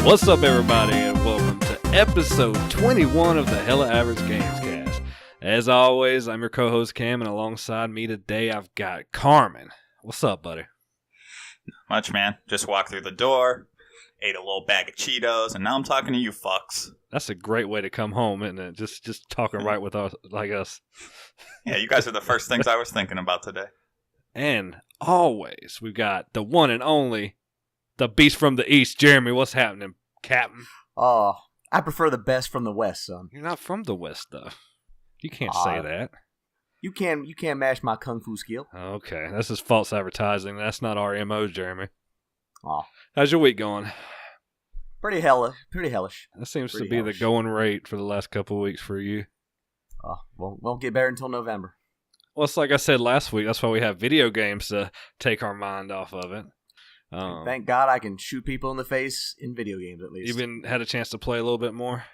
What's up, everybody, and welcome to episode 21 of the Hella Average Gamescast. As always, I'm your co-host Cam, and alongside me today, I've got Carmen. What's up, buddy? Much, man. Just walked through the door, ate a little bag of Cheetos, and now I'm talking to you fucks. That's a great way to come home, isn't it? Just talking right with us, like us. Yeah, you guys are the first things I was thinking about today. And always, we've got the one and only, the beast from the east, Jeremy. What's happening, Captain? Oh, I prefer the best from the west, son. You're not from the west, though. You can't say that. You can't match my kung fu skill. Okay, this is false advertising. That's not our MO, Jeremy. Oh, how's your week going? pretty hellish. That seems Pretty to be hellish. the going rate for the last couple of weeks for you. Oh, won't get better until November. Well, it's like I said last week. That's why we have video games to take our mind off of it. Thank God I can shoot people in the face in video games, at least. You been had a chance to play a little bit more?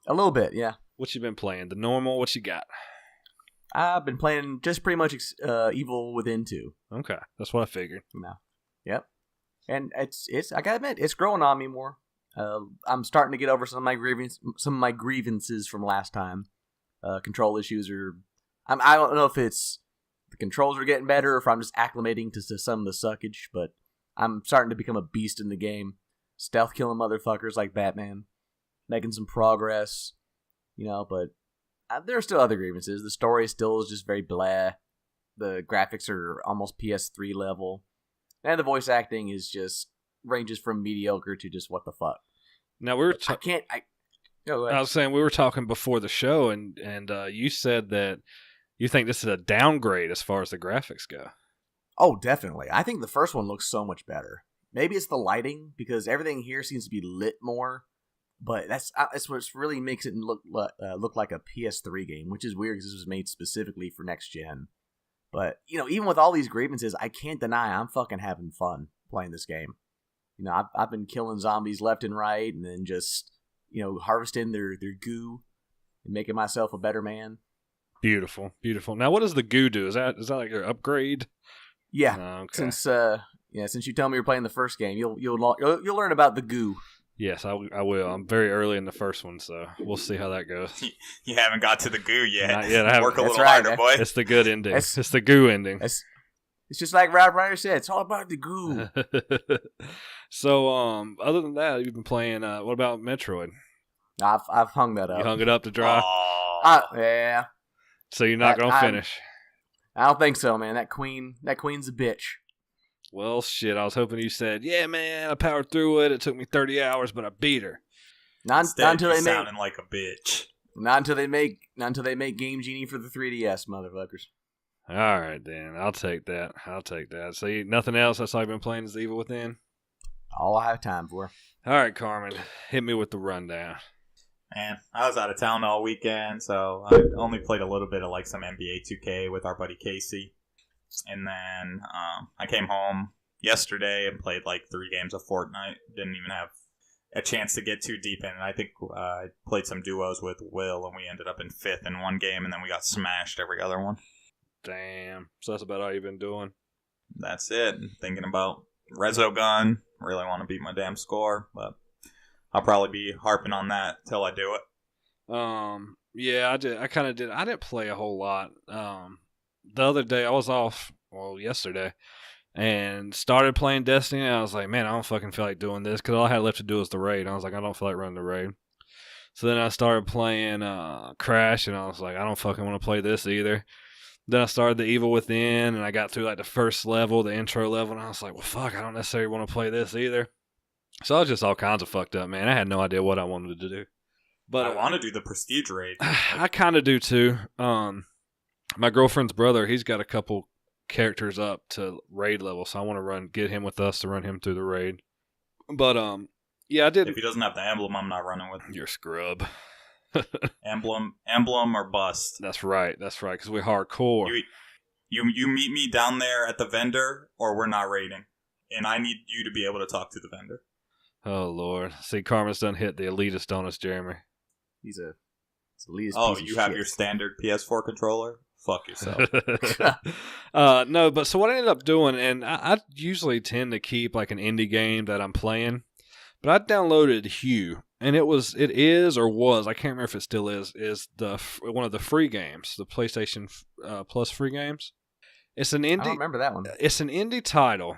A little bit, yeah. What you been playing? The normal? What you got? I've been playing just pretty much Evil Within 2. Okay, that's what I figured. No. Yep. And it's I gotta admit, it's growing on me more. I'm starting to get over some of my grievances from last time. Control issues are. I don't know if it's the controls are getting better or if I'm just acclimating to some of the suckage, but I'm starting to become a beast in the game. Stealth killing motherfuckers like Batman. Making some progress, but there are still other grievances. The story still is just very blah. The graphics are almost PS3 level. And the voice acting is just ranges from mediocre to just what the fuck. Now we were. I was saying we were talking before the show, and you said that you think this is a downgrade as far as the graphics go. Oh, definitely. I think the first one looks so much better. Maybe it's the lighting because everything here seems to be lit more. But that's what really makes it look like a PS3 game, which is weird because this was made specifically for next gen. But even with all these grievances, I can't deny I'm fucking having fun playing this game. I've been killing zombies left and right, and then just harvesting their goo and making myself a better man. Beautiful, beautiful. Now, what does the goo do? Is that like your upgrade? Yeah. Okay. Since you tell me you're playing the first game, you'll learn about the goo. Yes, I will. I'm very early in the first one, so we'll see how that goes. You haven't got to the goo yet. Not yet. I haven't. Work a little right, harder, boy. It's the good ending. It's the goo ending. It's just like Rob Reiner said. It's all about the goo. So, other than that, you've been playing. What about Metroid? I've hung that up. You hung it up to dry. Yeah. So you're not gonna finish. I don't think so, man. That queen's a bitch. Well, shit. I was hoping you said, "Yeah, man, I powered through it. It took me 30 hours, but I beat her." Not until they sounding like a bitch. Not until they make Game Genie for the 3DS, motherfuckers. All right, then. I'll take that. So nothing else. That's all you've been playing is Evil Within. All I have time for. All right, Carmen, hit me with the rundown. Man, I was out of town all weekend, so I only played a little bit of some NBA 2K with our buddy Casey. And then I came home yesterday and played 3 games of Fortnite. Didn't even have a chance to get too deep in it. I think I played some duos with Will, and we ended up in 5th in one game, and then we got smashed every other one. Damn. So that's about all you've been doing? That's it. Thinking about Resogun. Really want to beat my damn score, but I'll probably be harping on that till I do it. Yeah, I did. I kind of did. I didn't play a whole lot. The other day I was off, yesterday, and started playing Destiny, and I was like, man, I don't fucking feel like doing this, because all I had left to do was the raid. I was like, I don't feel like running the raid. So then I started playing Crash, and I was like, I don't fucking want to play this either. Then I started the Evil Within, and I got through the first level, the intro level, and I was like, well, fuck, I don't necessarily want to play this either. So I was just all kinds of fucked up, man. I had no idea what I wanted to do. But I want to do the Prestige raid. I kind of do too. My girlfriend's brother, he's got a couple characters up to raid level, so I want to get him with us to run him through the raid. But yeah, I did. If he doesn't have the emblem, I'm not running with him. You're a scrub. Emblem or bust. That's right, because we're hardcore. You meet me down there at the vendor, or we're not raiding. And I need you to be able to talk to the vendor. Oh, Lord. See, Carmen's done hit the elitist on us, Jeremy. He's a elitist Oh, piece of you have shit. your standard PS4 controller? Fuck yourself. No, but so what I ended up doing, and I usually tend to keep an indie game that I'm playing, But I downloaded Hue, and it was, I can't remember if it still is one of the free games, the PlayStation Plus free games. It's an indie. I don't remember that one. It's an indie title,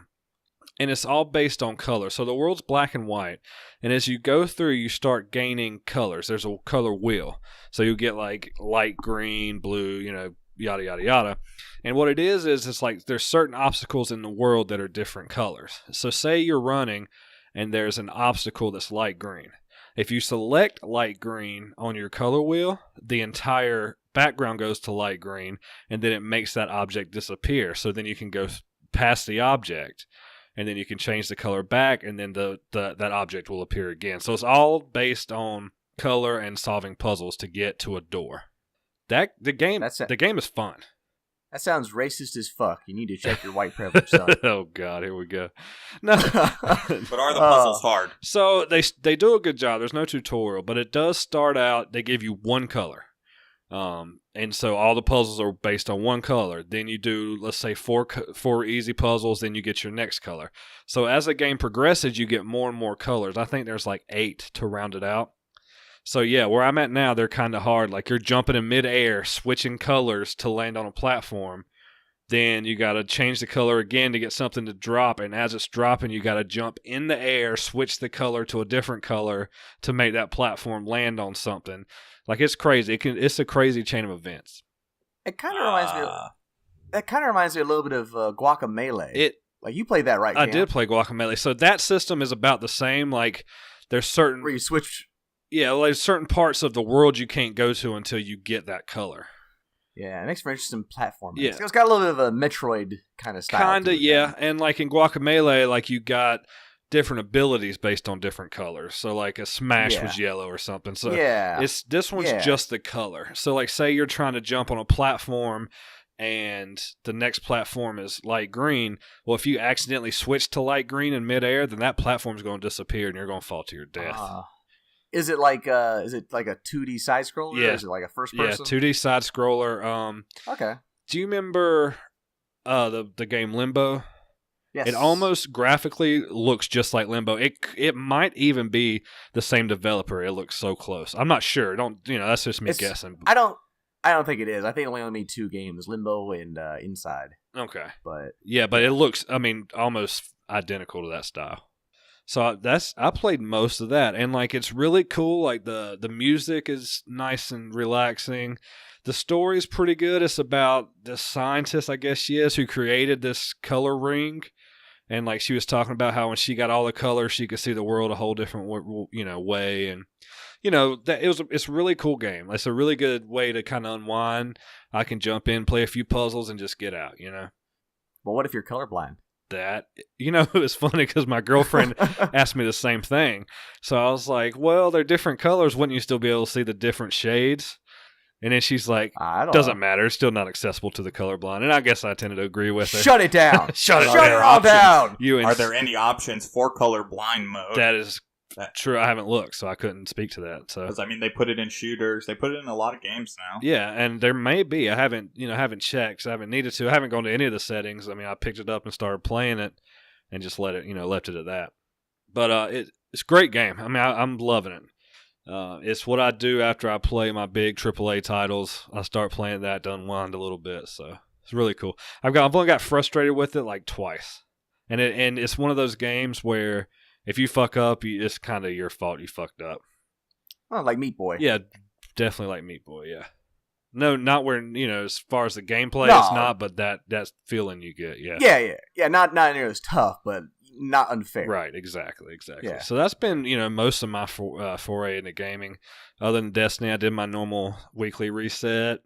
and it's all based on color. So the world's black and white, and as you go through, you start gaining colors. There's a color wheel, so you get like light green, blue, yada yada yada. And what it is it's like there's certain obstacles in the world that are different colors. So say you're running, and there's an obstacle that's light green. If you select light green on your color wheel, the entire background goes to light green, and then it makes that object disappear. So then you can go past the object, and then you can change the color back, and then that object will appear again. So it's all based on color and solving puzzles to get to a door. The game is fun. That sounds racist as fuck. You need to check your white privilege, son. Oh God, here we go. No, but are the puzzles hard? So they do a good job. There's no tutorial, but it does start out. They give you one color, and so all the puzzles are based on one color. Then you do, let's say, four easy puzzles. Then you get your next color. So as the game progresses, you get more and more colors. I think there's like 8 to round it out. So yeah, where I'm at now, they're kind of hard. Like you're jumping in midair, switching colors to land on a platform. Then you got to change the color again to get something to drop. And as it's dropping, you got to jump in the air, switch the color to a different color to make that platform land on something. Like it's crazy. It's a crazy chain of events. It kind of reminds me. That kind of reminds me a little bit of Guacamelee. Like you played that, right? I did play Guacamelee. So that system is about the same. Like there's certain where you switch. Yeah, like certain parts of the world you can't go to until you get that color. Yeah, it makes for interesting platforming. Yeah. It's got a little bit of a Metroid kind of style. Kinda, yeah. And like in Guacamelee, like you got different abilities based on different colors. So like a smash was yellow or something. So this one's just the color. So like say you're trying to jump on a platform and the next platform is light green. Well, if you accidentally switch to light green in midair, then that platform's going to disappear and you're going to fall to your death. Is it like a 2D side scroller? Yeah. Or is it like a first person? Yeah, 2D side scroller. Okay. Do you remember the game Limbo? Yes. It almost graphically looks just like Limbo. It might even be the same developer. It looks so close. I'm not sure. That's just me guessing. I don't think it is. I think I only need 2 games, Limbo and Inside. Okay. But it looks almost identical to that style. So I played most of that, and like it's really cool. Like the music is nice and relaxing. The story's pretty good. It's about this scientist, I guess she is, who created this color ring, and like she was talking about how when she got all the colors, she could see the world a whole different way, and it's a really cool game. It's a really good way to kind of unwind. I can jump in, play a few puzzles, and just get out. Well, what if you're colorblind? That it was funny because my girlfriend asked me the same thing, so I was like, well, they're different colors, wouldn't you still be able to see the different shades? And then she's like, doesn't matter, it's still not accessible to the colorblind. And I guess I tended to agree with her. Shut it down. Shut it all down. Are there any options for colorblind mode? That is true. I haven't looked, so I couldn't speak to that. So because they put it in shooters, they put it in a lot of games now. Yeah, and there may be. I haven't checked. So I haven't needed to. I haven't gone to any of the settings. I mean, I picked it up and started playing it, and just left it at that. But it's a great game. I mean, I'm loving it. It's what I do after I play my big AAA titles. I start playing that to unwind a little bit. So it's really cool. I've only got frustrated with it like twice, and it's one of those games where if you fuck up, it's kind of your fault. You fucked up. Oh, like Meat Boy. Yeah, definitely like Meat Boy. Yeah. No, not where as far as the gameplay, it's not, but that feeling you get. Yeah. Yeah. Not near as tough, but not unfair. Right. Exactly. Yeah. So that's been most of my foray into gaming. Other than Destiny, I did my normal weekly reset.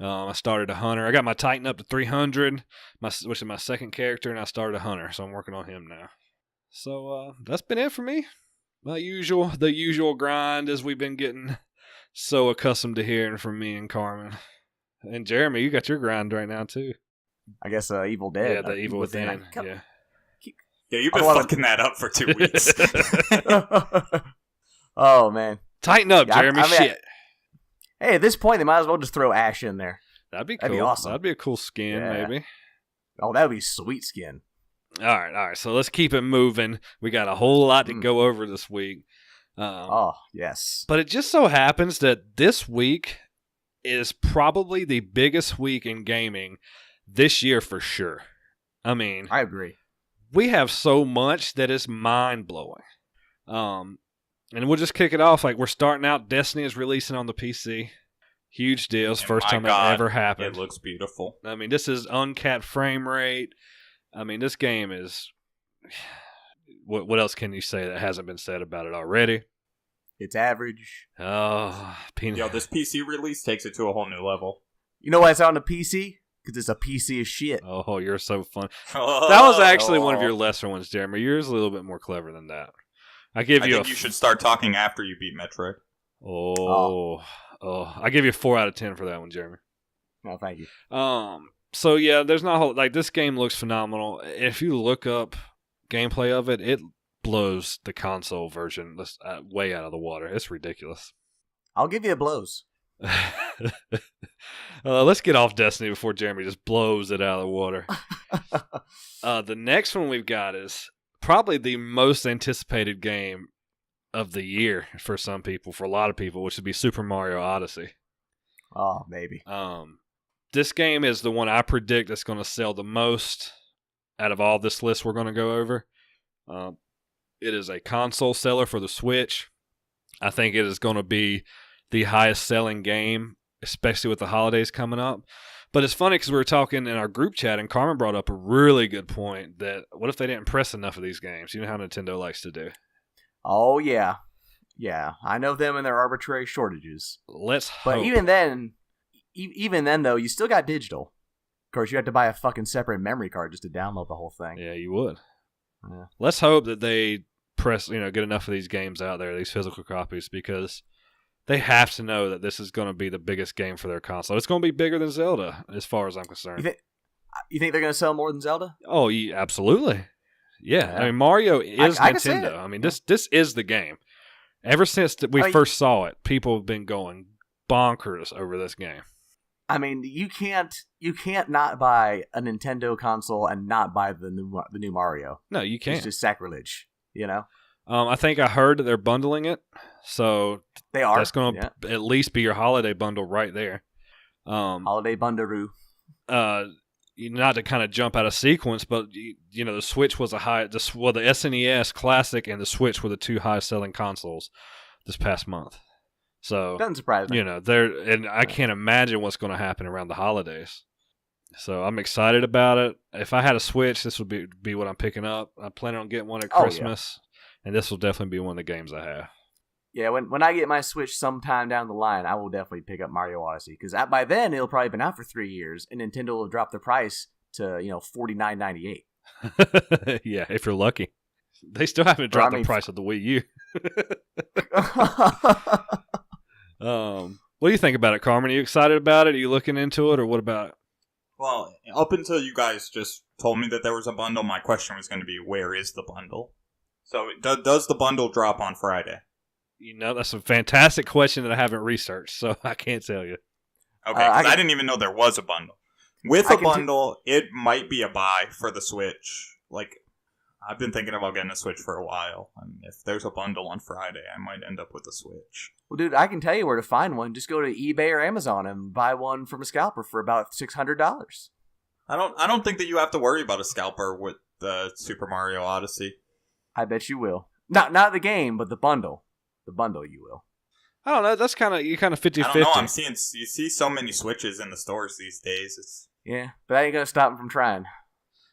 I started a hunter. I got my Titan up to 300, which is my second character, and I started a hunter, so I'm working on him now. So that's been it for me. The usual grind, as we've been getting so accustomed to hearing from me and Carmen. And Jeremy, you got your grind right now too. I guess Evil Dead. Yeah, the Evil Within. Yeah, you've been fucking that up for 2 weeks. Oh man, tighten up, Jeremy. Shit. Hey, at this point, they might as well just throw Ash in there. That'd be cool. That'd be awesome. That'd be a cool skin, maybe. Oh, that would be sweet skin. All right. So let's keep it moving. We got a whole lot to go over this week. Oh, yes. But it just so happens that this week is probably the biggest week in gaming this year for sure. I mean, I agree. We have so much that is mind-blowing. And we'll just kick it off. Like, we're starting out, Destiny is releasing on the PC. Huge deals. First time that ever happened. It looks beautiful. I mean, this is uncapped frame rate. I mean, this game is... What else can you say that hasn't been said about it already? It's average. Oh, Yo, this PC release takes it to a whole new level. You know why it's on the PC? Because it's a PC of shit. Oh, you're so fun. That was actually one of your lesser ones, Jeremy. Yours is a little bit more clever than that. I think you should start talking after you beat Metroid. I give you a 4 out of 10 for that one, Jeremy. No, thank you. So yeah, there's not a whole, like, this game looks phenomenal. If you look up gameplay of it, it blows the console version way out of the water. It's ridiculous. I'll give you a blows. Let's get off Destiny before Jeremy just blows it out of the water. The next one we've got is probably the most anticipated game of the year for some people, for a lot of people, which would be Super Mario Odyssey. Oh, maybe. This game is the one I predict that's going to sell the most out of all this list we're going to go over. It is a console seller for the Switch. I think it is going to be the highest selling game, especially with the holidays coming up. But it's funny because we were talking in our group chat and Carmen brought up a really good point that what if they didn't press enough of these games? You know how Nintendo likes to do. Oh, yeah. Yeah, I know them and their arbitrary shortages. Let's hope. But even then, though, you still got digital. Of course, you have to buy a fucking separate memory card just to download the whole thing. Yeah, you would. Yeah. Let's hope that they get enough of these games out there, these physical copies, because they have to know that this is going to be the biggest game for their console. It's going to be bigger than Zelda, as far as I'm concerned. You think they're going to sell more than Zelda? Oh, yeah, absolutely. Yeah, I mean, Mario is Nintendo. I mean, this is the game. Ever since we first saw it, people have been going bonkers over this game. I mean, you can't not buy a Nintendo console and not buy the new Mario. No, you can't. It's just sacrilege, you know? I think I heard that they're bundling it, so they are. That's going to at least be your holiday bundle right there. Holiday bundle-roo. Not to kind of jump out of sequence, but the Switch was the SNES Classic and the Switch were the two highest selling consoles this past month. So doesn't surprise me. I can't imagine what's going to happen around the holidays. So I'm excited about it. If I had a Switch, this would be what I'm picking up. I'm planning on getting one at Christmas, and this will definitely be one of the games I have. Yeah, when I get my Switch sometime down the line, I will definitely pick up Mario Odyssey because by then it'll probably been out for 3 years, and Nintendo will drop the price to $49.98. Yeah, if you're lucky. They still haven't dropped the price of the Wii U. What do you think about it, Carmen? Are you excited about it? Are you looking into it, or what about it? Well, up until you guys just told me that there was a bundle, my question was going to be, where is the bundle? So does the bundle drop on Friday? That's a fantastic question that I haven't researched, so I can't tell you. Okay, because I didn't even know there was a bundle. With a bundle, it might be a buy for the Switch. Like, I've been thinking about getting a Switch for a while, and if there's a bundle on Friday, I might end up with a Switch. Well, dude, I can tell you where to find one. Just go to eBay or Amazon and buy one from a scalper for about $600. I don't think that you have to worry about a scalper with the Super Mario Odyssey. I bet you will. Not the game, but the bundle. The bundle, you will. I don't know. That's kind of 50-50. I don't know. You see so many Switches in the stores these days. Yeah, but that ain't gonna stop them from trying.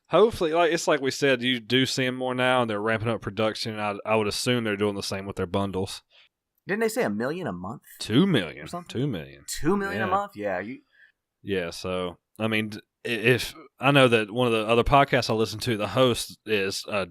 Hopefully, it's like we said, you do see them more now, and they're ramping up production. I would assume they're doing the same with their bundles. Didn't they say $1 million a month? $2 million. $2 million. $2 million a month? Yeah. Yeah. So I mean, if I know that one of the other podcasts I listen to, the host is a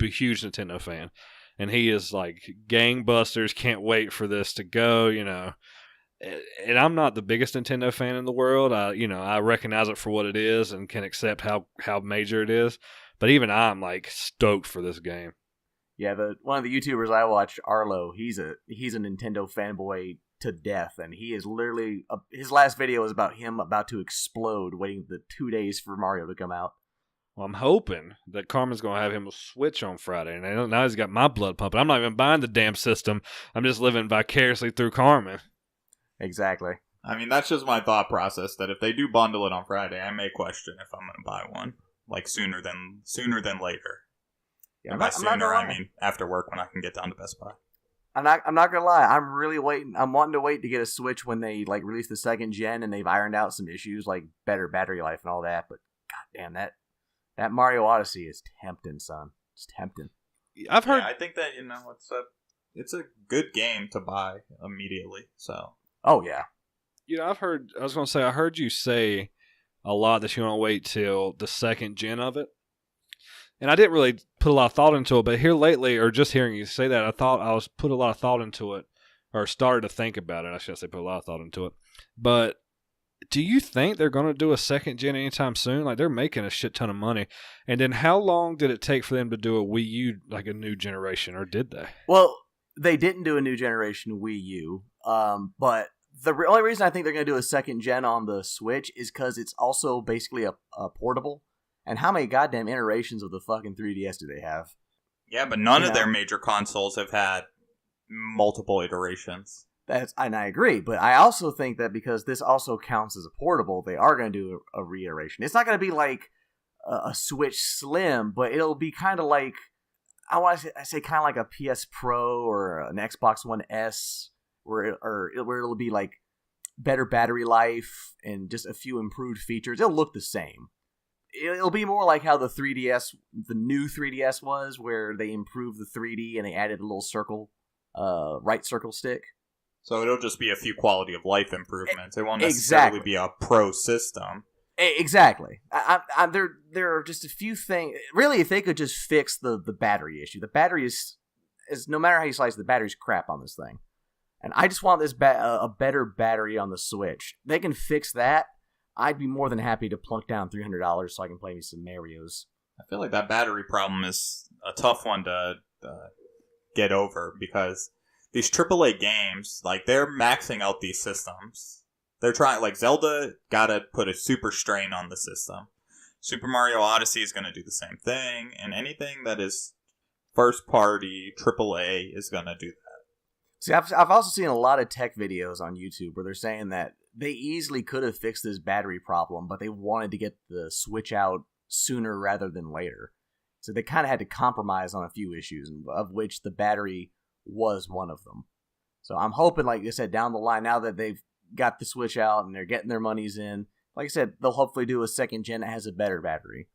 huge Nintendo fan. And he is like gangbusters, can't wait for this to go, And I'm not the biggest Nintendo fan in the world. I recognize it for what it is and can accept how major it is. But even I'm like stoked for this game. Yeah, one of the YouTubers I watch, Arlo, he's a Nintendo fanboy to death, and he is literally his last video is about him about to explode, waiting the 2 days for Mario to come out. Well, I'm hoping that Carmen's going to have him a Switch on Friday. And now he's got my blood pumping. I'm not even buying the damn system. I'm just living vicariously through Carmen. Exactly. I mean, that's just my thought process, that if they do bundle it on Friday, I may question if I'm going to buy one, like sooner than later. Yeah, and by sooner, I mean after work when I can get down to Best Buy. I'm not gonna lie. I'm really waiting. I'm wanting to wait to get a Switch when they like release the second gen and they've ironed out some issues like better battery life and all that. But goddamn, that Mario Odyssey is tempting, son. It's tempting. I've heard. Yeah, I think that it's a good game to buy immediately. So. Oh yeah. I've heard. I was gonna say. I heard you say a lot that you want to wait till the second gen of it. And I didn't really put a lot of thought into it, but here lately, or just hearing you say that, I thought I was put a lot of thought into it, or started to think about it. I shouldn't say put a lot of thought into it. But do you think they're going to do a second gen anytime soon? Like, they're making a shit ton of money. And then how long did it take for them to do a Wii U, like a new generation, or did they? Well, they didn't do a new generation Wii U, but the only reason I think they're going to do a second gen on the Switch is because it's also basically a portable. And how many goddamn iterations of the fucking 3DS do they have? Yeah, but none of their major consoles have had multiple iterations. And I agree, but I also think that because this also counts as a portable, they are going to do a reiteration. It's not going to be like a Switch Slim, but it'll be kind of like, I say kind of like a PS Pro or an Xbox One S, where it'll be like better battery life and just a few improved features. It'll look the same. It'll be more like how the 3DS, the new 3DS was, where they improved the 3D and they added a little circle, right circle stick. So it'll just be a few quality of life improvements. It won't necessarily be a pro system. Exactly. There are just a few things. Really, if they could just fix the battery issue. The battery is no matter how you slice, the battery's crap on this thing. And I just want this a better battery on the Switch. They can fix that. I'd be more than happy to plunk down $300 so I can play me some Marios. I feel like that battery problem is a tough one to get over, because these AAA games, like, they're maxing out these systems. They're trying, like, Zelda gotta put a super strain on the system. Super Mario Odyssey is gonna do the same thing, and anything that is first party AAA is gonna do that. See, I've also seen a lot of tech videos on YouTube where they're saying that they easily could have fixed this battery problem, but they wanted to get the Switch out sooner rather than later. So they kind of had to compromise on a few issues, of which the battery was one of them. So I'm hoping, like I said, down the line, now that they've got the Switch out and they're getting their monies in, like I said, they'll hopefully do a second gen that has a better battery.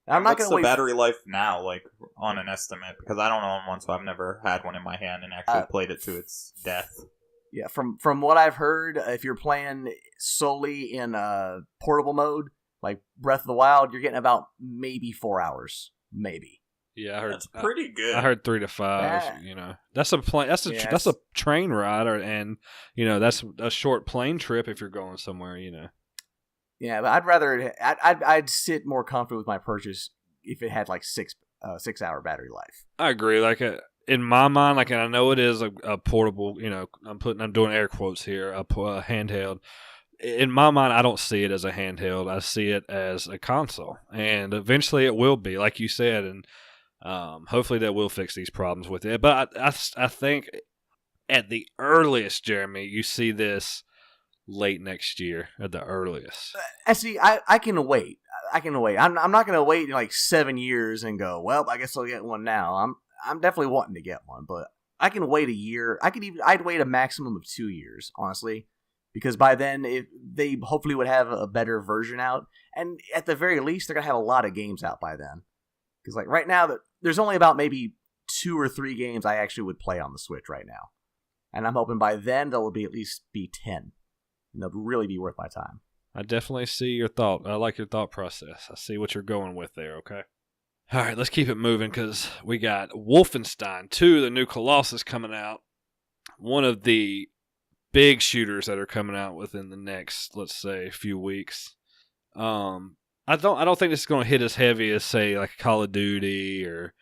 And I'm not going to wait. What's the battery life now, like, on an estimate? Because I don't own one, so I've never had one in my hand and actually played it to its death. Yeah, from what I've heard, if you're playing solely in portable mode, like Breath of the Wild, you're getting about maybe 4 hours, maybe. Yeah, I heard that's pretty good. I heard 3 to 5. That's a train ride, and that's a short plane trip if you're going somewhere. Yeah, but I'd sit more comfortable with my purchase if it had like 6 hour battery life. I agree. Like in my mind, like, and I know it is a portable. I'm doing air quotes here. A handheld. In my mind, I don't see it as a handheld. I see it as a console, and eventually it will be, like you said, and hopefully that will fix these problems with it. But I think at the earliest, Jeremy, you see this late next year at the earliest. I can wait. I'm not going to wait like 7 years and go, well, I guess I'll get one now. I'm definitely wanting to get one, but I can wait a year. I'd wait a maximum of 2 years, honestly, because by then they hopefully would have a better version out, and at the very least they're going to have a lot of games out by then. Because like right now, there's only about maybe 2 or 3 games I actually would play on the Switch right now, and I'm hoping by then there will be at least 10. And they'll really be worth my time. I definitely see your thought. I like your thought process. I see what you're going with there, okay? All right, let's keep it moving, because we got Wolfenstein 2, the new Colossus, coming out. One of the big shooters that are coming out within the next, let's say, few weeks. I don't think this is going to hit as heavy as, say, like Call of Duty or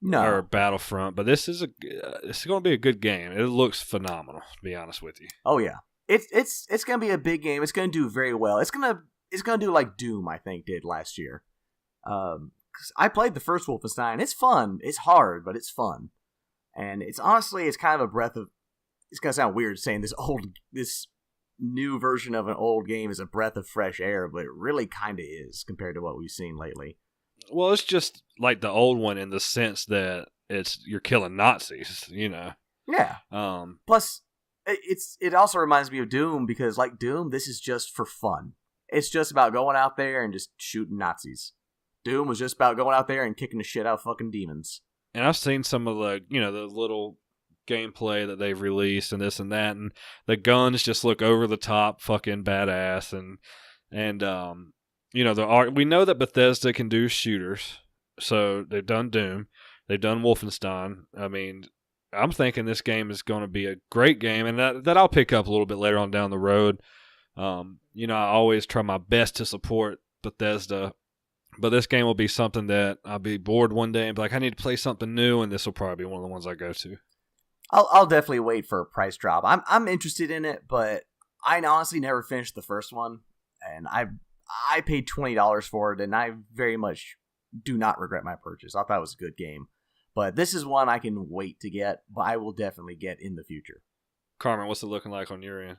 Battlefront, but this is going to be a good game. It looks phenomenal, to be honest with you. Oh yeah. It's gonna be a big game. It's gonna do very well. It's gonna do like Doom, I think, did last year. 'cause I played the first Wolfenstein. It's fun. It's hard, but it's fun. And it's honestly, it's kind of a breath of. It's gonna sound weird saying this new version of an old game is a breath of fresh air, but it really kind of is compared to what we've seen lately. Well, it's just like the old one in the sense that you're killing Nazis, Yeah. Plus, it also reminds me of Doom because, like Doom, this is just for fun. It's just about going out there and just shooting Nazis. Doom was just about going out there and kicking the shit out of fucking demons. And I've seen some of the, the little gameplay that they've released and this and that, and the guns just look over the top, fucking badass, and we know that Bethesda can do shooters, so they've done Doom, they've done Wolfenstein. I mean, I'm thinking this game is going to be a great game, and that I'll pick up a little bit later on down the road. I always try my best to support Bethesda, but this game will be something that I'll be bored one day and be like, I need to play something new, and this will probably be one of the ones I go to. I'll definitely wait for a price drop. I'm interested in it, but I honestly never finished the first one, and I paid $20 for it, and I very much do not regret my purchase. I thought it was a good game, but this is one I can wait to get, but I will definitely get in the future. Carmen, what's it looking like on your end?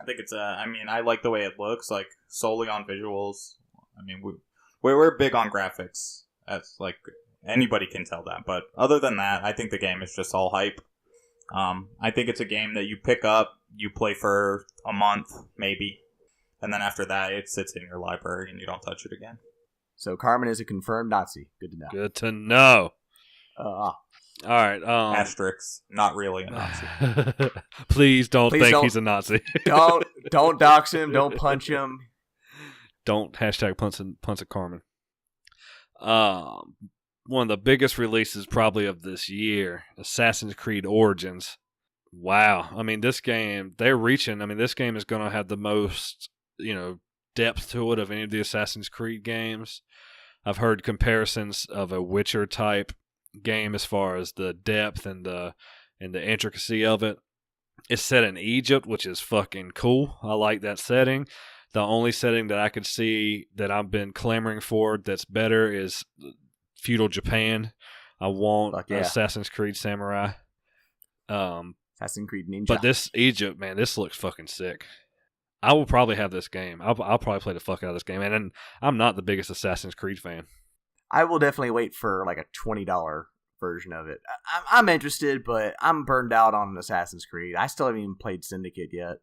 I think it's I like the way it looks, like solely on visuals. I mean, we're big on graphics. That's like anybody can tell that, but other than that, I think the game is just all hype. I think it's a game that you pick up, you play for a month, maybe, and then after that, it sits in your library and you don't touch it again. So Carmen is a confirmed Nazi. Good to know. Good to know. All right. Asterix, not really a Nazi. Please don't think he's a Nazi. don't dox him. Don't punch him. Don't hashtag punch at Carmen. One of the biggest releases probably of this year, Assassin's Creed Origins. Wow. I mean, this game, they're reaching. I mean, this game is going to have the most, depth to it of any of the Assassin's Creed games. I've heard comparisons of a Witcher type game as far as the depth and the intricacy of it. It's set in Egypt, which is fucking cool. I like that setting. The only setting that I could see that I've been clamoring for that's better is feudal Japan. I want Assassin's Creed Samurai. Assassin's Creed Ninja. But this Egypt, man, this looks fucking sick. I will probably have this game. I'll probably play the fuck out of this game. And I'm not the biggest Assassin's Creed fan. I will definitely wait for like a $20 version of it. I'm interested, but I'm burned out on Assassin's Creed. I still haven't even played Syndicate yet.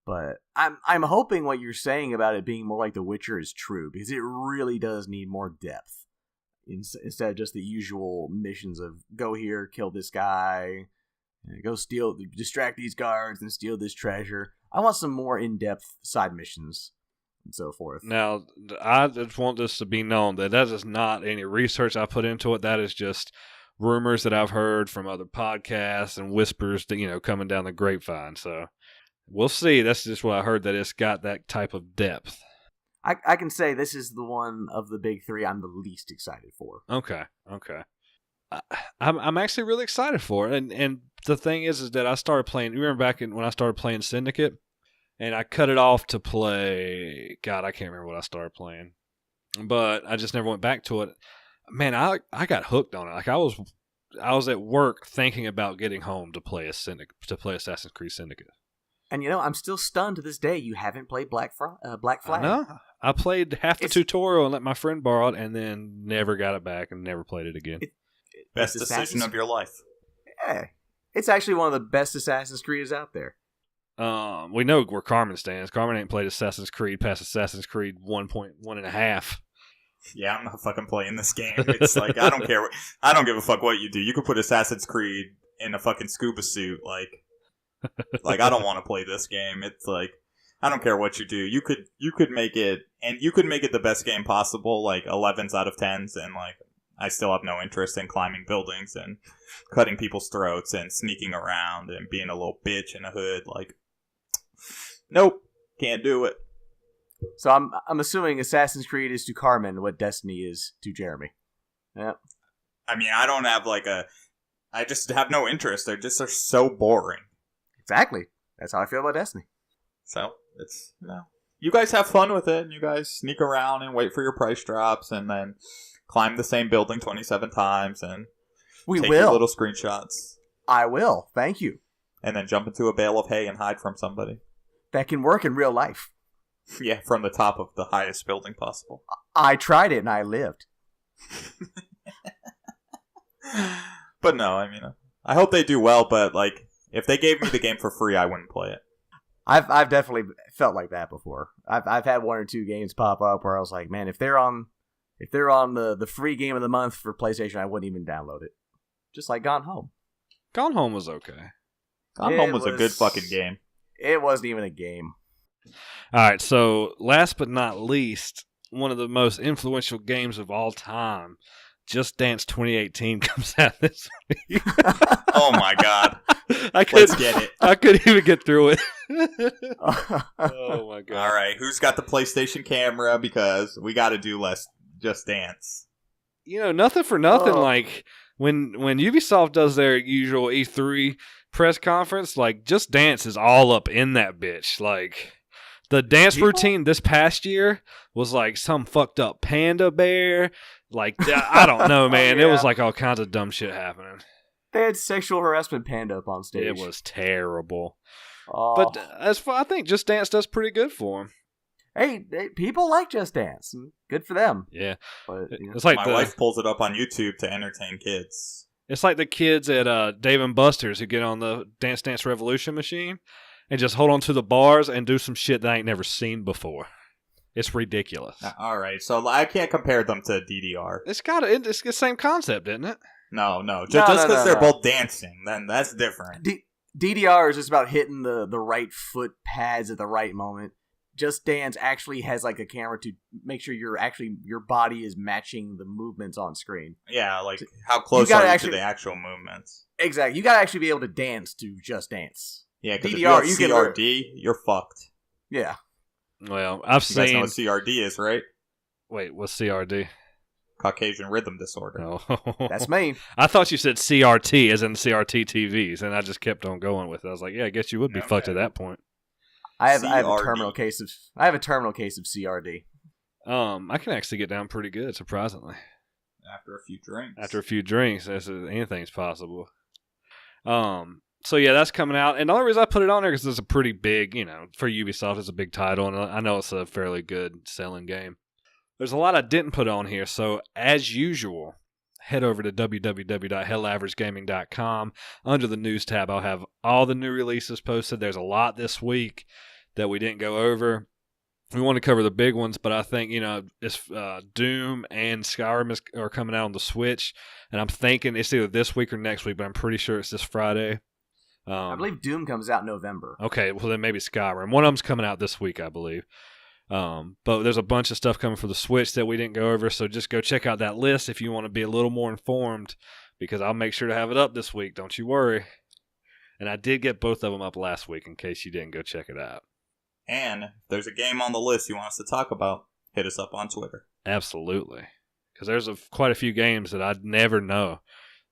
But I'm hoping what you're saying about it being more like The Witcher is true, because it really does need more depth instead of just the usual missions of go here, kill this guy, go distract these guards and steal this treasure. I want some more in-depth side missions and so forth. Now, I just want this to be known that is not any research I put into it. That is just rumors that I've heard from other podcasts and whispers that, coming down the grapevine. So we'll see. That's just what I heard, that it's got that type of depth. I can say this is the one of the big three I'm the least excited for. Okay. I'm actually really excited for it. And the thing is that I started playing, you remember back when I started playing Syndicate? And I cut it off to play, God, I can't remember what I started playing. But I just never went back to it. Man, I got hooked on it. Like I was at work thinking about getting home to play Assassin's Creed Syndicate. And I'm still stunned to this day you haven't played Black Flag. No, I played half the tutorial and let my friend borrow it, and then never got it back and never played it again. Best decision of your life. Yeah, it's actually one of the best Assassin's Creed out there. We know where Carmen stands. Carmen ain't played Assassin's Creed past Assassin's Creed 1.1.5. Yeah, I'm not fucking playing this game. It's like I don't care. I don't give a fuck what you do. You could put Assassin's Creed in a fucking scuba suit, like I don't want to play this game. It's like I don't care what you do. You could make it, and you could make it the best game possible, like 11s out of 10s, and like I still have no interest in climbing buildings and cutting people's throats and sneaking around and being a little bitch in a hood. Like, nope, can't do it. So I'm assuming Assassin's Creed is to Carmen what Destiny is to Jeremy. Yeah. I mean, I don't have I just have no interest. They're so boring. Exactly. That's how I feel about Destiny. So you guys have fun with it, and you guys sneak around and wait for your price drops, and then climb the same building 27 times and We take will. your little screenshots. I will. Thank you. And then jump into a bale of hay and hide from somebody. That can work in real life. Yeah, from the top of the highest building possible. I tried it and I lived. But no, I mean, I hope they do well, but like, if they gave me the game for free, I wouldn't play it. I've definitely felt like that before. I've had 1 or 2 games pop up where I was like, man, if they're on the free game of the month for PlayStation, I wouldn't even download it. Just like Gone Home. Gone Home was okay. Gone Home was a good fucking game. It wasn't even a game. All right, so last but not least, one of the most influential games of all time, Just Dance 2018 comes out this week. Oh my god. Let's get it. I couldn't even get through it. Oh my god. All right, who's got the PlayStation camera? Because we got to do less Just Dance. Nothing for nothing. Oh. Like when Ubisoft does their usual E3 press conference, like Just Dance is all up in that bitch. Like the dance routine this past year was like some fucked up panda bear. Like I don't know, man. Yeah. It was like all kinds of dumb shit happening. They had sexual harassment panda up on stage. It was terrible. Oh. But I think Just Dance does pretty good for him. Hey, people like Just Dance. Good for them. Yeah, But it's like My wife pulls it up on YouTube to entertain kids. It's like the kids at Dave & Buster's who get on the Dance Dance Revolution machine and just hold on to the bars and do some shit that I ain't never seen before. It's ridiculous. All right, so I can't compare them to DDR. It's the same concept, isn't it? No. Just because they're both dancing, then that's different. DDR is just about hitting the right foot pads at the right moment. Just Dance actually has like a camera to make sure your body is matching the movements on screen. Yeah, like how close are you to the actual movements? Exactly. You gotta actually be able to dance to Just Dance. Yeah, because DDR, if you have CRD, you're fucked. Yeah. Well, I've You seen. guys know what CRD is, right? Wait, what's CRD? Caucasian Rhythm Disorder. Oh. That's me. I thought you said CRT, as in CRT TVs, and I just kept on going with it. I was like, yeah, I guess you would be fucked at that point. I have a terminal case of CRD. I can actually get down pretty good, surprisingly. After a few drinks. After a few drinks, anything's possible. So yeah, that's coming out, and the only reason I put it on there is it's a pretty big, for Ubisoft, it's a big title, and I know it's a fairly good selling game. There's a lot I didn't put on here, so as usual, head over to www.hellaveragegaming.com. Under the news tab, I'll have all the new releases posted. There's a lot this week that we didn't go over. We want to cover the big ones, but I think, it's Doom and Skyrim are coming out on the Switch, and I'm thinking it's either this week or next week, but I'm pretty sure it's this Friday. I believe Doom comes out in November. Okay, well then maybe Skyrim. One of them's coming out this week, I believe. But there's a bunch of stuff coming for the Switch that we didn't go over, so just go check out that list if you want to be a little more informed, because I'll make sure to have it up this week, don't you worry. And I did get both of them up last week in case you didn't go check it out. And if there's a game on the list you want us to talk about, hit us up on Twitter. Absolutely. Because there's quite a few games that I'd never know.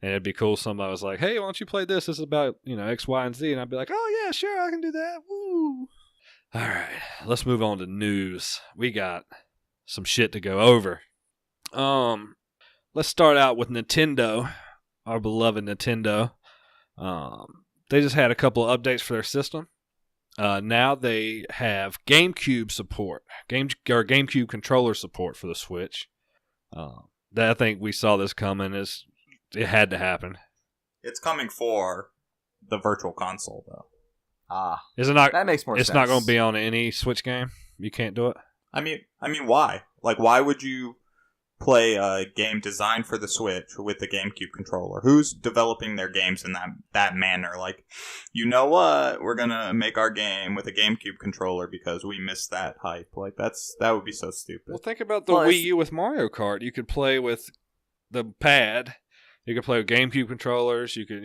And it'd be cool if somebody was like, hey, why don't you play this? This is about, X, Y, and Z. And I'd be like, oh, yeah, sure, I can do that. Woo. All right, let's move on to news. We got some shit to go over. Let's start out with Nintendo, our beloved Nintendo. They just had a couple of updates for their system. Now they have GameCube support, GameCube controller support for the Switch. I think we saw this coming. It had to happen. It's coming for the Virtual Console, though. Is it not? That makes more sense. It's not going to be on any Switch game. You can't do it. I mean, why? Like, why would you play a game designed for the Switch with the GameCube controller? Who's developing their games in that manner? Like, you know what? We're gonna make our game with a GameCube controller because we missed that hype. Like, that would be so stupid. Well, think about the Wii U with Mario Kart. You could play with the pad. You could play with GameCube controllers. You could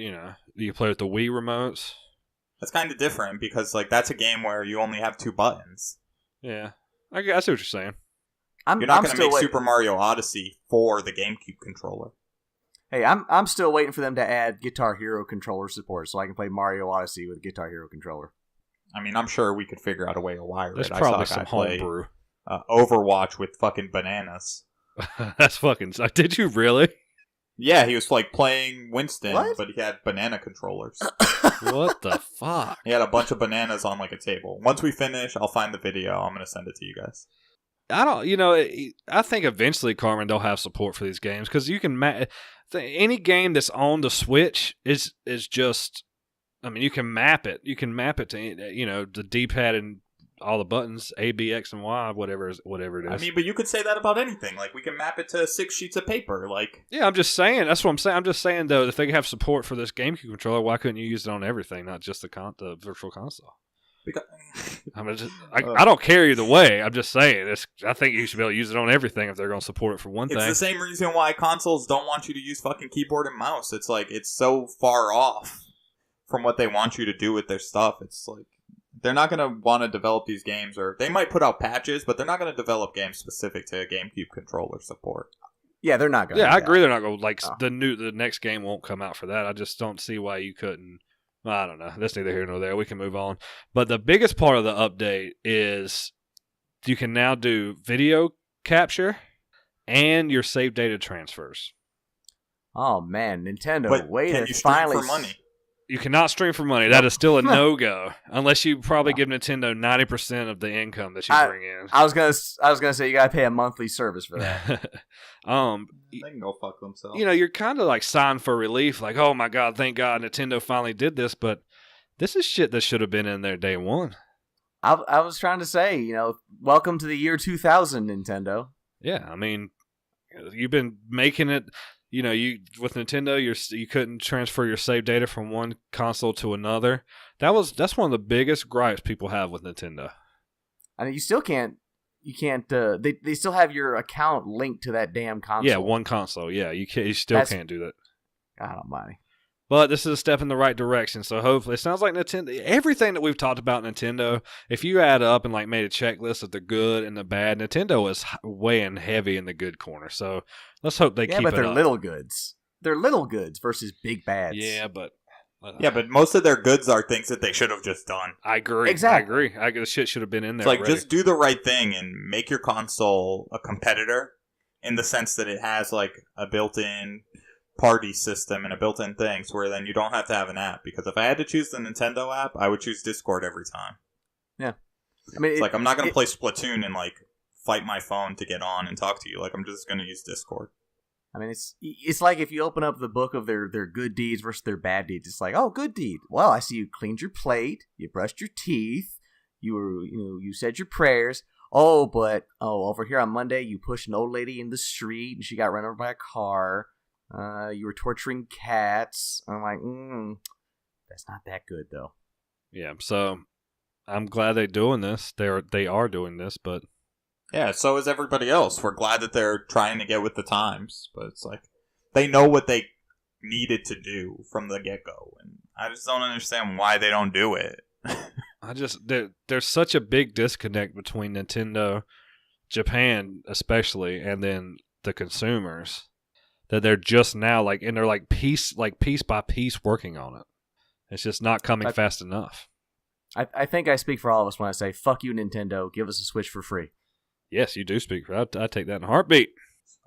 play with the Wii remotes. That's kind of different because, like, that's a game where you only have 2 buttons. Yeah, I see what you're saying. You're not going to make Super Mario Odyssey for the GameCube controller. Hey, I'm still waiting for them to add Guitar Hero controller support so I can play Mario Odyssey with Guitar Hero controller. I mean, I'm sure we could figure out a way to wire There's it. probably some homebrew. Overwatch with fucking bananas. That's fucking. Did you really? Yeah, he was like playing Winston, What? but he had banana controllers. What the fuck? He had a bunch of bananas on like a table. Once we finish, I'll find the video. I'm gonna send it to you guys. I don't. I think eventually, Carmen, they'll have support for these games because you can. Any game that's on the Switch is just. I mean, you can map it. You can map it to the D-pad and all the buttons, A, B, X, and Y, whatever it is. I mean, but you could say that about anything. Like, we can map it to 6 sheets of paper. Like, yeah, I'm just saying. That's what I'm saying. I'm just saying though, if they have support for this GameCube controller, why couldn't you use it on everything, not just the Virtual Console? because, I don't care either way. I'm just saying. I think you should be able to use it on everything if they're going to support it for one thing. it's the same reason why consoles don't want you to use fucking keyboard and mouse. It's like, it's so far off from what they want you to do with their stuff. It's like, they're not going to want to develop these games, or they might put out patches, but they're not going to develop games specific to GameCube controller support. Yeah, they're not going to. Yeah, I agree. They're not going to, the next game won't come out for that. I just don't see why you couldn't. I don't know. That's neither here nor there. We can move on. But the biggest part of the update is you can now do video capture and your save data transfers. Oh, man. Nintendo, But wait can to you stream finally... for money? You cannot stream for money. That is still a no-go. Unless you probably give Nintendo 90% of the income that you bring in. I was gonna say you gotta pay a monthly service for that. They can go fuck themselves. You're kind of like sighing for relief. Like, oh my God, thank God Nintendo finally did this. But this is shit that should have been in there day one. I was trying to say, welcome to the year 2000, Nintendo. Yeah, I mean, you've been making it. With Nintendo, you couldn't transfer your save data from one console to another. That's one of the biggest gripes people have with Nintendo. I mean, you still can't. You can't. They still have your account linked to that damn console. Yeah, one console. Yeah, you still can't do that. God almighty. But this is a step in the right direction. So hopefully, it sounds like Nintendo. Everything that we've talked about Nintendo, if you add up and made a checklist of the good and the bad, Nintendo is weighing heavy in the good corner. So let's hope they keep it up. Yeah, but they're little goods. They're little goods versus big bads. Yeah, but most of their goods are things that they should have just done. I agree. Exactly. I agree. The shit should have been in there. It's like, already. just do the right thing and make your console a competitor in the sense that it has a built-in party system and a built-in thing, so where then you don't have to have an app. Because if I had to choose the Nintendo app, I would choose Discord every time. Yeah, I mean, I'm not going to play Splatoon and fight my phone to get on and talk to you. I'm just going to use Discord. I mean, it's like if you open up the book of their good deeds versus their bad deeds. It's like, oh, good deed. Well, I see you cleaned your plate, you brushed your teeth, you said your prayers. But over here on Monday, you pushed an old lady in the street and she got run over by a car. You were torturing cats. I'm like, that's not that good though. Yeah, so I'm glad they're doing this. They are doing this, but yeah, so is everybody else. We're glad that they're trying to get with the times, but it's like they know what they needed to do from the get-go, and I just don't understand why they don't do it. There's such a big disconnect between Nintendo, Japan especially, and then the consumers. That they're just now and they're piece by piece working on it. It's just not coming fast enough. I think I speak for all of us when I say, fuck you, Nintendo, give us a Switch for free. Yes, you do speak for I take that in a heartbeat.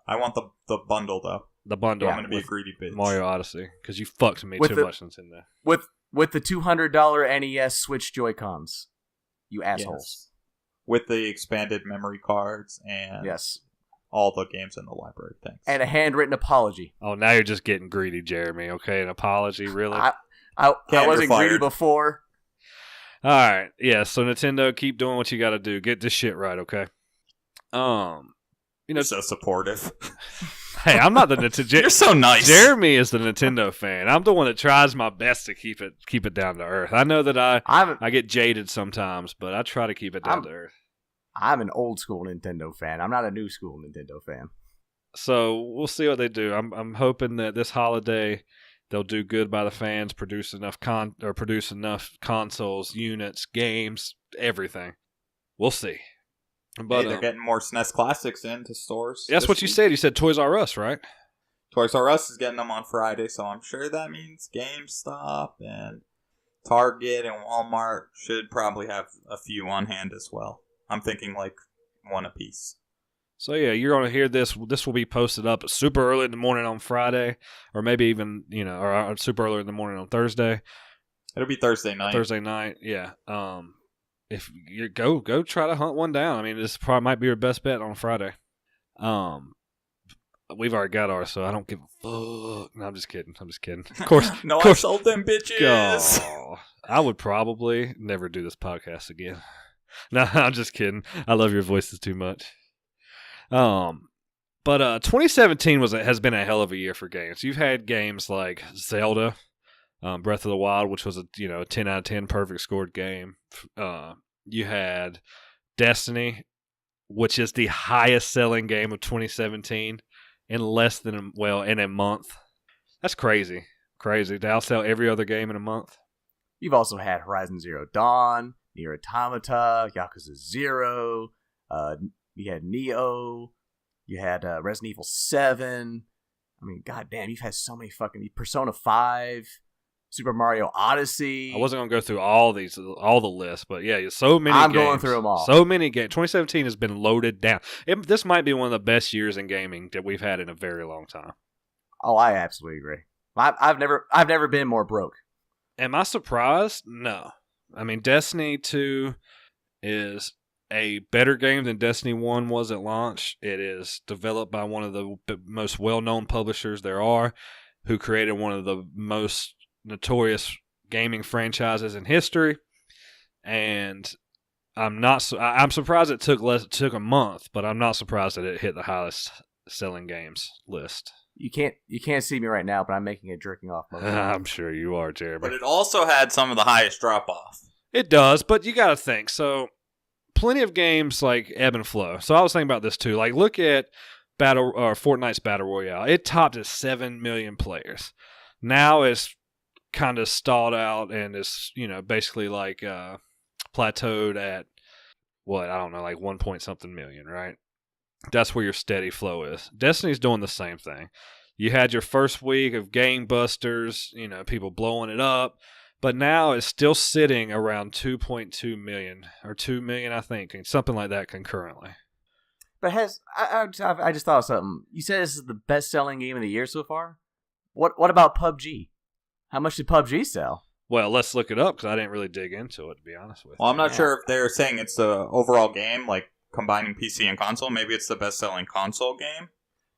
I want the bundle, though. The bundle. I'm going to be a greedy bitch. Mario Odyssey, because you fucked me too much since in there. With the $200 NES Switch Joy-Cons. You assholes. Yes. With the expanded memory cards and... Yes. All the games in the library, thanks. And a handwritten apology. Oh, now you're just getting greedy, Jeremy. Okay, an apology, really? I wasn't greedy before. All right, yeah. So Nintendo, keep doing what you got to do. Get this shit right, okay? You're so supportive. Hey, I'm not the Nintendo. You're so nice. Jeremy is the Nintendo fan. I'm the one that tries my best to keep it down to earth. I know that I get jaded sometimes, but I try to keep it down to earth. I'm an old school Nintendo fan. I'm not a new school Nintendo fan. So we'll see what they do. I'm hoping that this holiday they'll do good by the fans, produce enough consoles, units, games, everything. We'll see. But they're getting more SNES Classics into stores. That's what you said. You said Toys R Us, right? Toys R Us is getting them on Friday, so I'm sure that means GameStop and Target and Walmart should probably have a few on hand as well. I'm thinking one apiece. So yeah, you're gonna hear this. This will be posted up super early in the morning on Friday, or maybe even or super early in the morning on Thursday. It'll be Thursday night. Thursday night, yeah. If you go try to hunt one down. I mean, this probably might be your best bet on Friday. We've already got ours, so I don't give a fuck. No, I'm just kidding. Of course, no, of course. I sold them bitches. Oh, I would probably never do this podcast again. No, I'm just kidding. I love your voices too much. But 2017 has been a hell of a year for games. You've had games like Zelda, Breath of the Wild, which was a 10 out of 10 perfect scored game. You had Destiny, which is the highest selling game of 2017 in less than in a month. That's crazy. Crazy. To outsell every other game in a month. You've also had Horizon Zero Dawn, Nier Automata, Yakuza 0, you had Neo, you had Resident Evil 7. I mean, goddamn, you've had so many fucking Persona 5, Super Mario Odyssey. I wasn't going to go through all the lists, but yeah, so many I'm games. going through them all. So many games. 2017 has been loaded down. This might be one of the best years in gaming that we've had in a very long time. Oh, I absolutely agree. I've never been more broke. Am I surprised? No. I mean, Destiny 2 is a better game than Destiny 1 was at launch. It is developed by one of the most well-known publishers there are, who created one of the most notorious gaming franchises in history. And I'm surprised it took a month, but I'm not surprised that it hit the highest selling games list. You can't see me right now, but I'm making a jerking off motion. I'm sure you are, Jeremy. But it also had some of the highest drop off. It does, but you got to think. So, plenty of games like ebb and flow. So I was thinking about this too. Like, look at Fortnite's Battle Royale. It topped at 7 million players. Now it's kind of stalled out and is basically like plateaued at like 1 point something million, right? That's where your steady flow is. Destiny's doing the same thing. You had your first week of gangbusters, people blowing it up, but now it's still sitting around 2.2 million or 2 million, I think, something like that concurrently. But I just thought of something. You said this is the best-selling game of the year so far. What about PUBG? How much did PUBG sell? Well, let's look it up because I didn't really dig into it, to be honest with you. Well, I'm not sure if they're saying it's the overall game, like combining PC and console. Maybe it's the best-selling console game.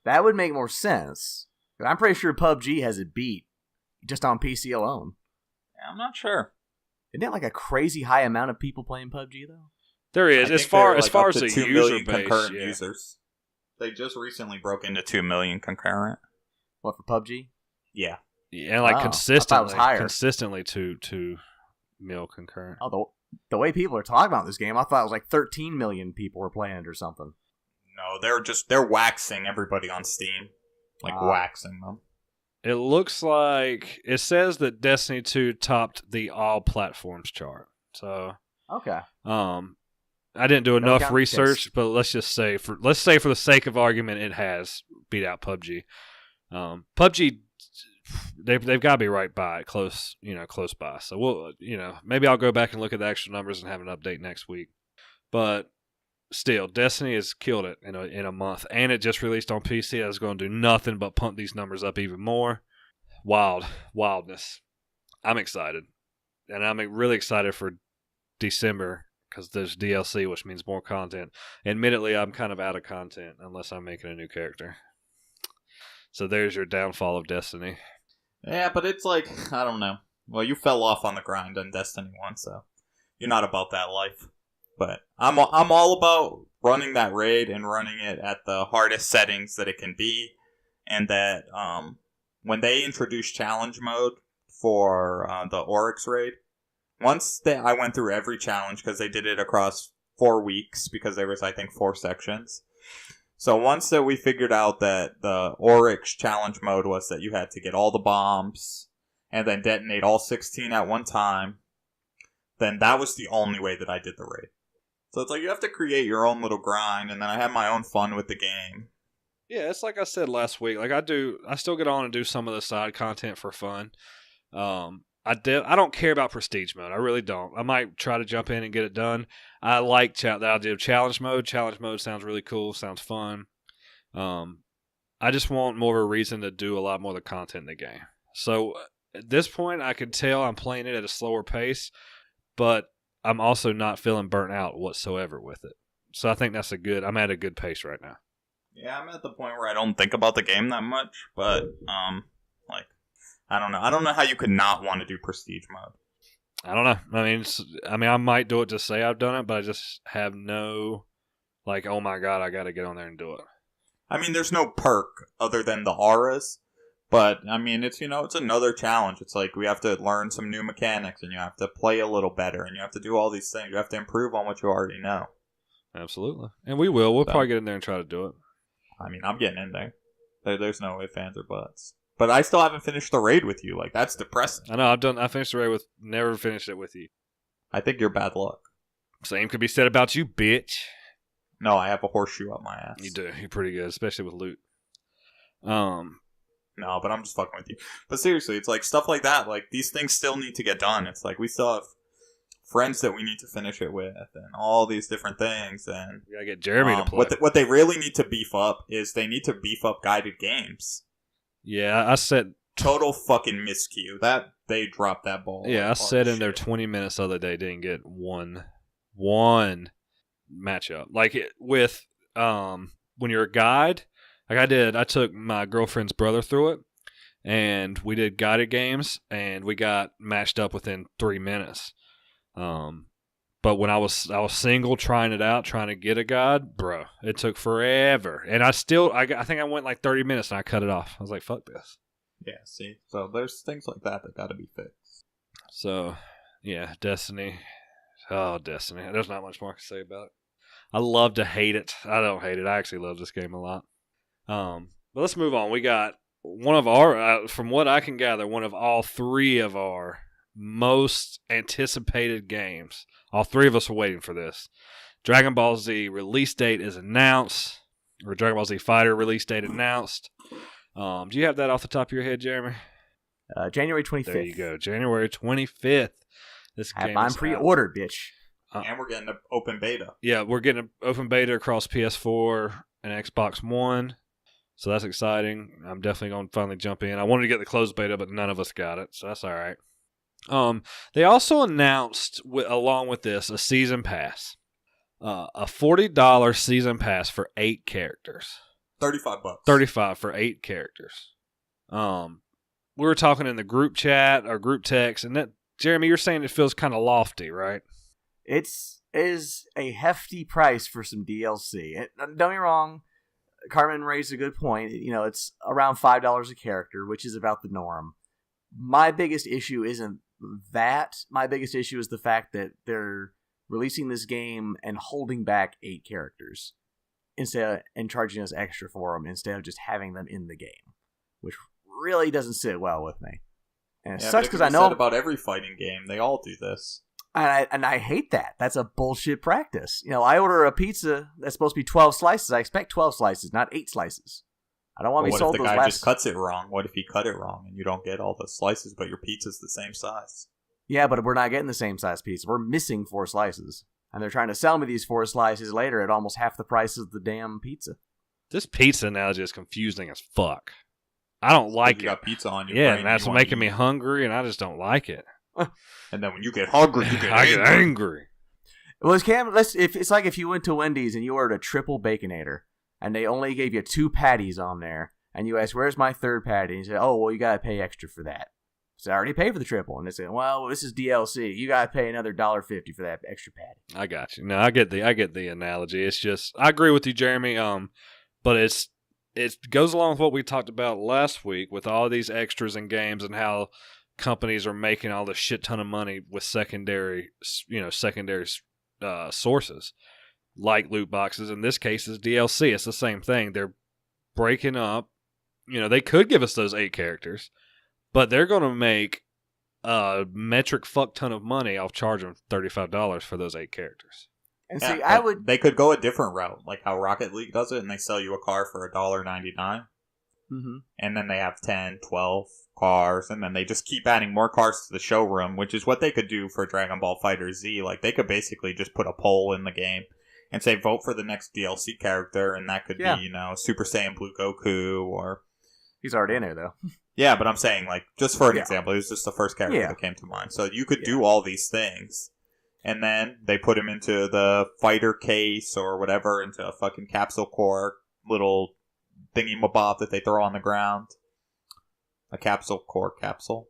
That would make more sense. But I'm pretty sure PUBG has it beat just on PC alone. Yeah, I'm not sure. Isn't that like a crazy high amount of people playing PUBG though? There is. As far as the 2 user million base, concurrent yeah. users. They just recently broke into 2 million concurrent. What, for PUBG? Yeah. Yeah, and like Oh, I thought it was higher. consistently 2 mil concurrent. Oh, the way people are talking about this game, I thought it was like 13 million people were playing it or something. No, they're waxing everybody on Steam. Waxing them. It looks like it says that Destiny 2 topped the all platforms chart. So, Okay. I didn't do enough count research, this. but let's say for the sake of argument, it has beat out PUBG. PUBG, they've got to be right by it, close by. So we'll, maybe I'll go back and look at the actual numbers and have an update next week. But still, Destiny has killed it in a month, and it just released on PC. That's going to do nothing but pump these numbers up even more. Wildness. I'm excited, and I'm really excited for December because there's DLC, which means more content. Admittedly, I'm kind of out of content unless I'm making a new character. So there's your downfall of Destiny. Yeah, but it's like, I don't know. Well, you fell off on the grind on Destiny 1, so you're not about that life. But I'm all about running that raid and running it at the hardest settings that it can be. And that when they introduced challenge mode for the Oryx raid, I went through every challenge because they did it across 4 weeks because there was, I think, 4 sections. So once that we figured out that the Oryx challenge mode was that you had to get all the bombs and then detonate all 16 at one time, then that was the only way that I did the raid. So it's like you have to create your own little grind, and then I have my own fun with the game. Yeah, it's like I said last week. Like I still get on and do some of the side content for fun. I don't care about prestige mode. I really don't. I might try to jump in and get it done. I like the idea of challenge mode. Challenge mode sounds really cool. Sounds fun. I just want more of a reason to do a lot more of the content in the game. So at this point, I can tell I'm playing it at a slower pace, but I'm also not feeling burnt out whatsoever with it. So I think I'm at a good pace right now. Yeah, I'm at the point where I don't think about the game that much, but like I don't know. I don't know how you could not want to do prestige mode. I don't know. I mean, I might do it to say I've done it, but I just have no like, oh my god, I got to get on there and do it. I mean, there's no perk other than the auras, but I mean, it's it's another challenge. It's like we have to learn some new mechanics, and you have to play a little better, and you have to do all these things. You have to improve on what you already know. Absolutely, and we will. We'll probably get in there and try to do it. I mean, I'm getting in there. There's no ifs, ands, or buts. But I still haven't finished the raid with you. Like, that's depressing. I know. I finished the raid never finished it with you. I think you're bad luck. Same could be said about you, bitch. No, I have a horseshoe up my ass. You do. You're pretty good, especially with loot. No, but I'm just fucking with you. But seriously, it's like stuff like that. Like, these things still need to get done. It's like we still have friends that we need to finish it with, and all these different things. And we gotta get Jeremy to play. What they really need to beef up is they need to beef up guided games. Yeah, I said total fucking miscue. That they dropped that ball. Yeah, I said in there 20 minutes the other day, didn't get one matchup. Like with when you're a guide, like I took my girlfriend's brother through it, and we did guided games, and we got matched up within 3 minutes. But when I was single trying it out, trying to get a guide, bro, it took forever. And I think I went like 30 minutes and I cut it off. I was like, fuck this. Yeah, see? So there's things like that got to be fixed. So, yeah, Destiny. Oh, Destiny. There's not much more to say about it. I love to hate it. I don't hate it. I actually love this game a lot. But let's move on. We got one of our, from what I can gather, one of all three of our most anticipated games. All three of us are waiting for this. Dragon Ball Z release date is announced, or Dragon Ball Z Fighter release date announced. Do you have that off the top of your head, Jeremy? January 25th. There you go, January 25th. This game I'm pre-ordered, bitch. And we're getting an open beta. Yeah, we're getting an open beta across PS4 and Xbox One. So that's exciting. I'm definitely going to finally jump in. I wanted to get the closed beta, but none of us got it, so that's all right. They also announced, along with this, a season pass. A $40 season pass for 8 characters. $35. $35 for 8 characters. We were talking in the group chat or group text, and that Jeremy, you're saying it feels kind of lofty, right? It is a hefty price for some DLC. Don't get me wrong, Carmen raised a good point. It's around $5 a character, which is about the norm. My biggest issue isn't that. My biggest issue is the fact that they're releasing this game and holding back 8 characters and charging us extra for them instead of just having them in the game, which really doesn't sit well with me. And it sucks because I know about every fighting game they all do this, and I hate that. That's a bullshit practice. I order a pizza that's supposed to be 12 slices. I expect 12 slices, not 8 slices. I don't want to be sold those What if the guy just cuts it wrong? What if he cut it wrong and you don't get all the slices, but your pizza's the same size? Yeah, but we're not getting the same size pizza. We're missing 4 slices. And they're trying to sell me these 4 slices later at almost half the price of the damn pizza. This pizza analogy is confusing as fuck. I don't like it. You got pizza on your brain. Yeah, and that's making me hungry, and I just don't like it. And then when you get hungry, you get I get angry. Well, it's like if you went to Wendy's and you ordered a triple Baconator, and they only gave you 2 patties on there, and you asked, where's my 3rd patty? And you said, oh, well, you got to pay extra for that. So I already paid for the triple. And they said, well, this is DLC. You got to pay another $1.50 for that extra patty. I got you. No, I get the analogy. It's just, I agree with you, Jeremy. But it goes along with what we talked about last week with all these extras in games and how companies are making all this shit ton of money with secondary sources like loot boxes. In this case, is DLC. It's the same thing. They're breaking up. They could give us those 8 characters, but they're going to make a metric fuck ton of money off charging $35 for those 8 characters. And see, they could go a different route, like how Rocket League does it, and they sell you a car for $1.99. And then they have 10, 12 cars, and then they just keep adding more cars to the showroom, which is what they could do for Dragon Ball Fighter Z. Like, they could basically just put a poll in the game and say, vote for the next DLC character, and that could be, Super Saiyan Blue Goku, or... He's already in there, though. Yeah, but I'm saying, like, just for an example, it was just the first character that came to mind. So you could do all these things, and then they put him into the fighter case or whatever, into a fucking capsule core little thingy-mabob that they throw on the ground. A capsule core capsule.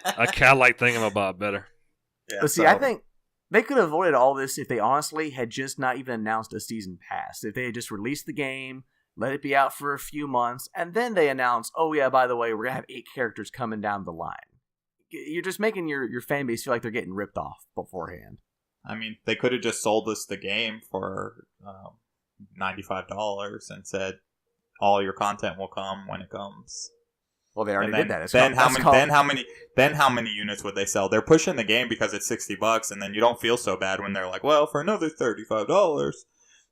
I kind of like thingamabob better. Yeah, but see, I think they could have avoided all this if they honestly had just not even announced a season pass. If they had just released the game, let it be out for a few months, and then they announce, oh yeah, by the way, we're going to have 8 characters coming down the line. You're just making your fan base feel like they're getting ripped off beforehand. I mean, they could have just sold us the game for $95 and said, all your content will come when it comes. Well, they already did that. Then how many units would they sell? They're pushing the game because it's $60, and then you don't feel so bad when they're like, well, for another $35,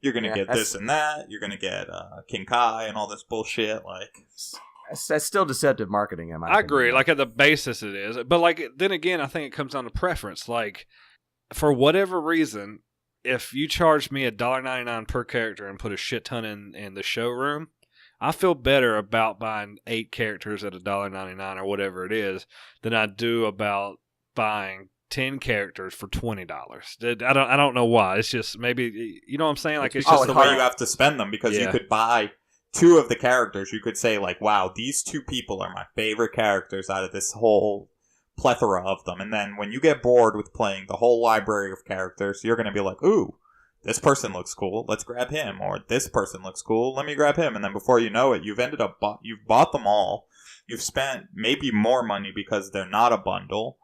you're gonna get this and that. You're gonna get King Kai and all this bullshit. Like, that's still deceptive marketing. I agree. Like, at the basis, it is. But like, then again, I think it comes down to preference. Like, for whatever reason, if you charge me $1.99 per character and put a shit ton in the showroom, I feel better about buying 8 characters at $1.99 or whatever it is than I do about buying 10 characters for $20. I don't know why. It's just maybe, you know what I'm saying? Like, it's just the way you have to spend them, because you could buy 2 of the characters. You could say, like, wow, these 2 people are my favorite characters out of this whole plethora of them. And then when you get bored with playing the whole library of characters, you're going to be like, ooh, this person looks cool, let's grab him. Or this person looks cool, let me grab him. And then before you know it, you've bought them all. You've spent maybe more money because they're not a bundle,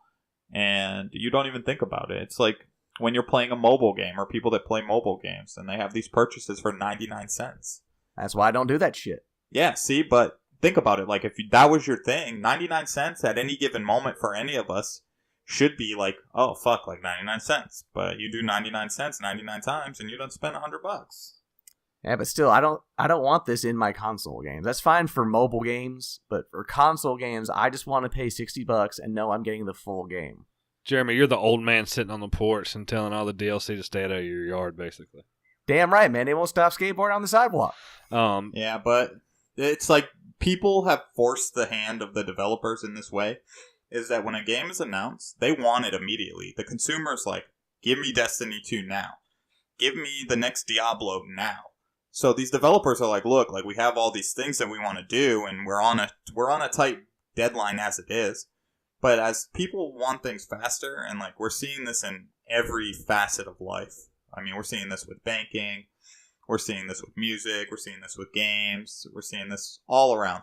and you don't even think about it. It's like when you're playing a mobile game, or people that play mobile games, and they have these purchases for 99 cents. That's why I don't do that shit. Yeah, see, but think about it. Like, if that was your thing, 99 cents at any given moment for any of us should be like, oh, fuck, like 99 cents. But you do 99 cents 99 times, and you don't spend $100. Yeah, but still, I don't want this in my console games. That's fine for mobile games, but for console games, I just want to pay $60 and know I'm getting the full game. Jeremy, you're the old man sitting on the porch and telling all the DLC to stay out of your yard, basically. Damn right, man. They won't stop skateboarding on the sidewalk. Yeah, but it's like people have forced the hand of the developers in this way, is that when a game is announced, they want it immediately. The consumer's like, give me Destiny 2 now. Give me the next Diablo now. So these developers are like, look, like, we have all these things that we want to do, and we're on a tight deadline as it is. But as people want things faster, and like, we're seeing this in every facet of life. I mean, we're seeing this with banking, we're seeing this with music, we're seeing this with games, we're seeing this all around.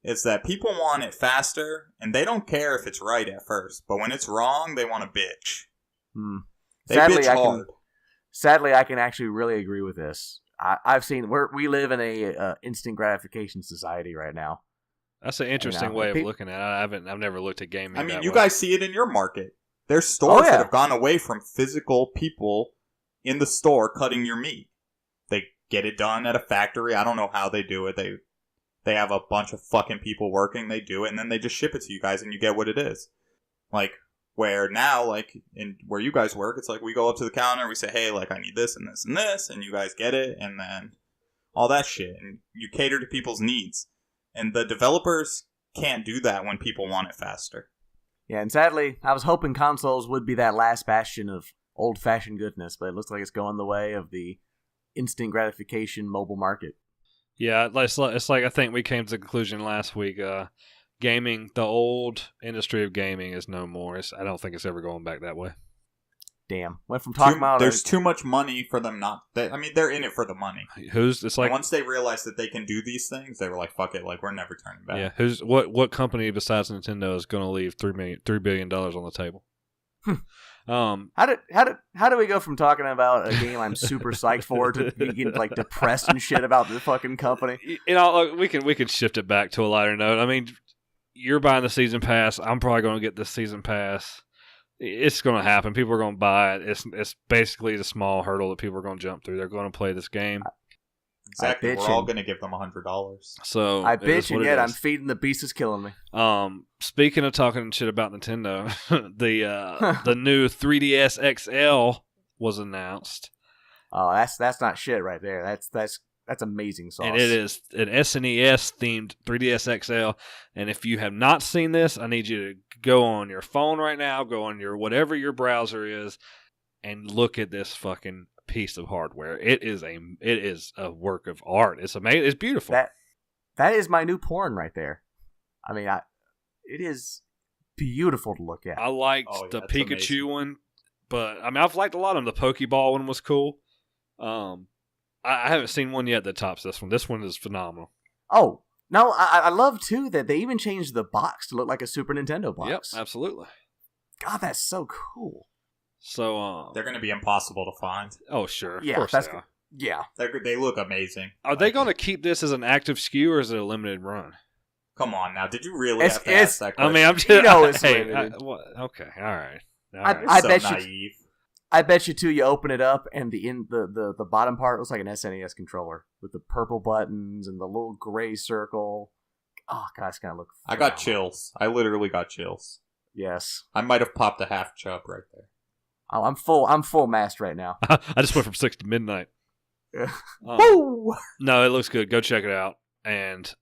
Is that people want it faster, and they don't care if it's right at first. But when it's wrong, they want to bitch. They bitch hard. Sadly, I can actually really agree with this. I've seen we live in a instant gratification society right now. That's an interesting way of looking at it. I've never looked at gaming. I mean, you guys see it in your market. There's stores that have gone away from physical people in the store cutting your meat. They get it done at a factory. I don't know how they do it. They have a bunch of fucking people working. They do it, and then they just ship it to you guys, and you get what it is. Like, where now, like, in where you guys work, it's like we go up to the counter, we say, hey, like, I need this and this and this, and you guys get it, and then all that shit. And you cater to people's needs. And the developers can't do that when people want it faster. Yeah, and sadly, I was hoping consoles would be that last bastion of old-fashioned goodness, but it looks like it's going the way of the instant gratification mobile market. Yeah, it's like I think we came to the conclusion last week. Gaming, the old industry of gaming is no more. I don't think it's ever going back that way. Damn. Went from talking about... There's too much money for them not... they're in it for the money. It's like... And once they realized that they can do these things, they were like, fuck it, like, we're never turning back. Yeah, what company besides Nintendo is going to leave $3 billion on the table? How do we go from talking about a game I'm super psyched for to being like depressed and shit about the fucking company? You know, we can shift it back to a lighter note. I mean, you're buying the season pass. I'm probably going to get this season pass. It's going to happen. People are going to buy it. It's basically the small hurdle that people are going to jump through. They're going to play this game. Exactly. We're all going to give them $100. So I bitch, and yet I'm feeding the beast is killing me. Speaking of talking shit about Nintendo, the new 3DS XL was announced. Oh, that's not shit right there. That's amazing sauce. And it is an SNES themed 3DS XL. And if you have not seen this, I need you to go on your phone right now, go on your whatever your browser is, and look at this fucking piece of hardware. It is a work of art. It's amazing. It's beautiful. That is my new porn right there. I mean, it is beautiful to look at. I liked the Pikachu amazing. One, but I mean, I've liked a lot of them. The Pokeball one was cool. I haven't seen one yet that tops this one. This one is phenomenal. Oh, no, I love, too, that they even changed the box to look like a Super Nintendo box. Yep, absolutely. God, that's so cool. So, they're going to be impossible to find. Oh, sure. Yeah, of course they are. Yeah. They look amazing. Are they going to keep this as an active SKU, or is it a limited run? Come on, now. Did you really have to ask that question? I mean, I'm just... it's limited. Okay, all right. I bet naive. I bet you too. You open it up, and the bottom part looks like an SNES controller with the purple buttons and the little gray circle. Oh god, it's gonna look. I got chills. I literally got chills. Yes, I might have popped a half chub right there. Oh, I'm full mast right now. I just went from 6 to midnight. Woo! No, it looks good. Go check it out. And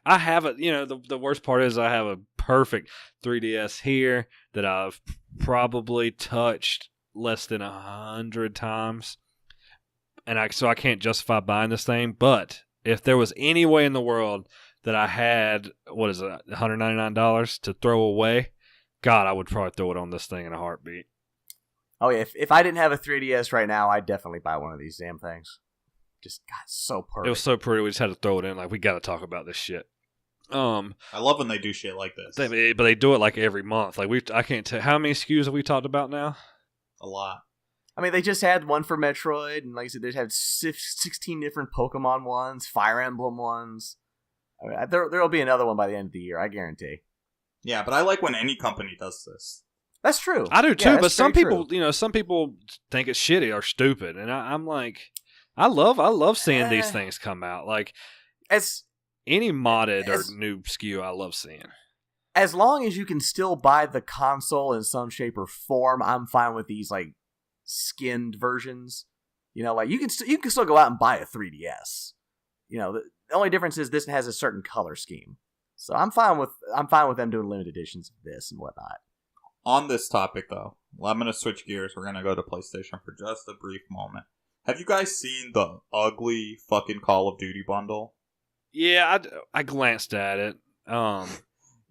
I have a, the worst part is I have a perfect 3DS here that I've probably touched less than 100 times, and so I can't justify buying this thing. But if there was any way in the world that I had $199 to throw away, God, I would probably throw it on this thing in a heartbeat. Oh yeah, if I didn't have a 3DS right now, I'd definitely buy one of these damn things. Just got so perfect. It was so pretty. We just had to throw it in. Like, we got to talk about this shit. I love when they do shit like this. But they do it like every month. Like I can't tell how many SKUs have we talked about now. A lot. I mean, they just had one for Metroid, and like I said, they had 16 different Pokemon ones, Fire Emblem ones. I mean, there'll be another one by the end of the year, I guarantee. Yeah, but I like when any company does this. That's true. I do too, yeah, but some people, some people think it's shitty or stupid, and I'm like, I love seeing these things come out. Like, as any modded or new SKU, I love seeing. As long as you can still buy the console in some shape or form, I'm fine with these like skinned versions. Like you can still go out and buy a 3DS. The only difference is this has a certain color scheme. So I'm fine with them doing limited editions of this and whatnot. On this topic, though, I'm going to switch gears. We're going to go to PlayStation for just a brief moment. Have you guys seen the ugly fucking Call of Duty bundle? Yeah, I glanced at it.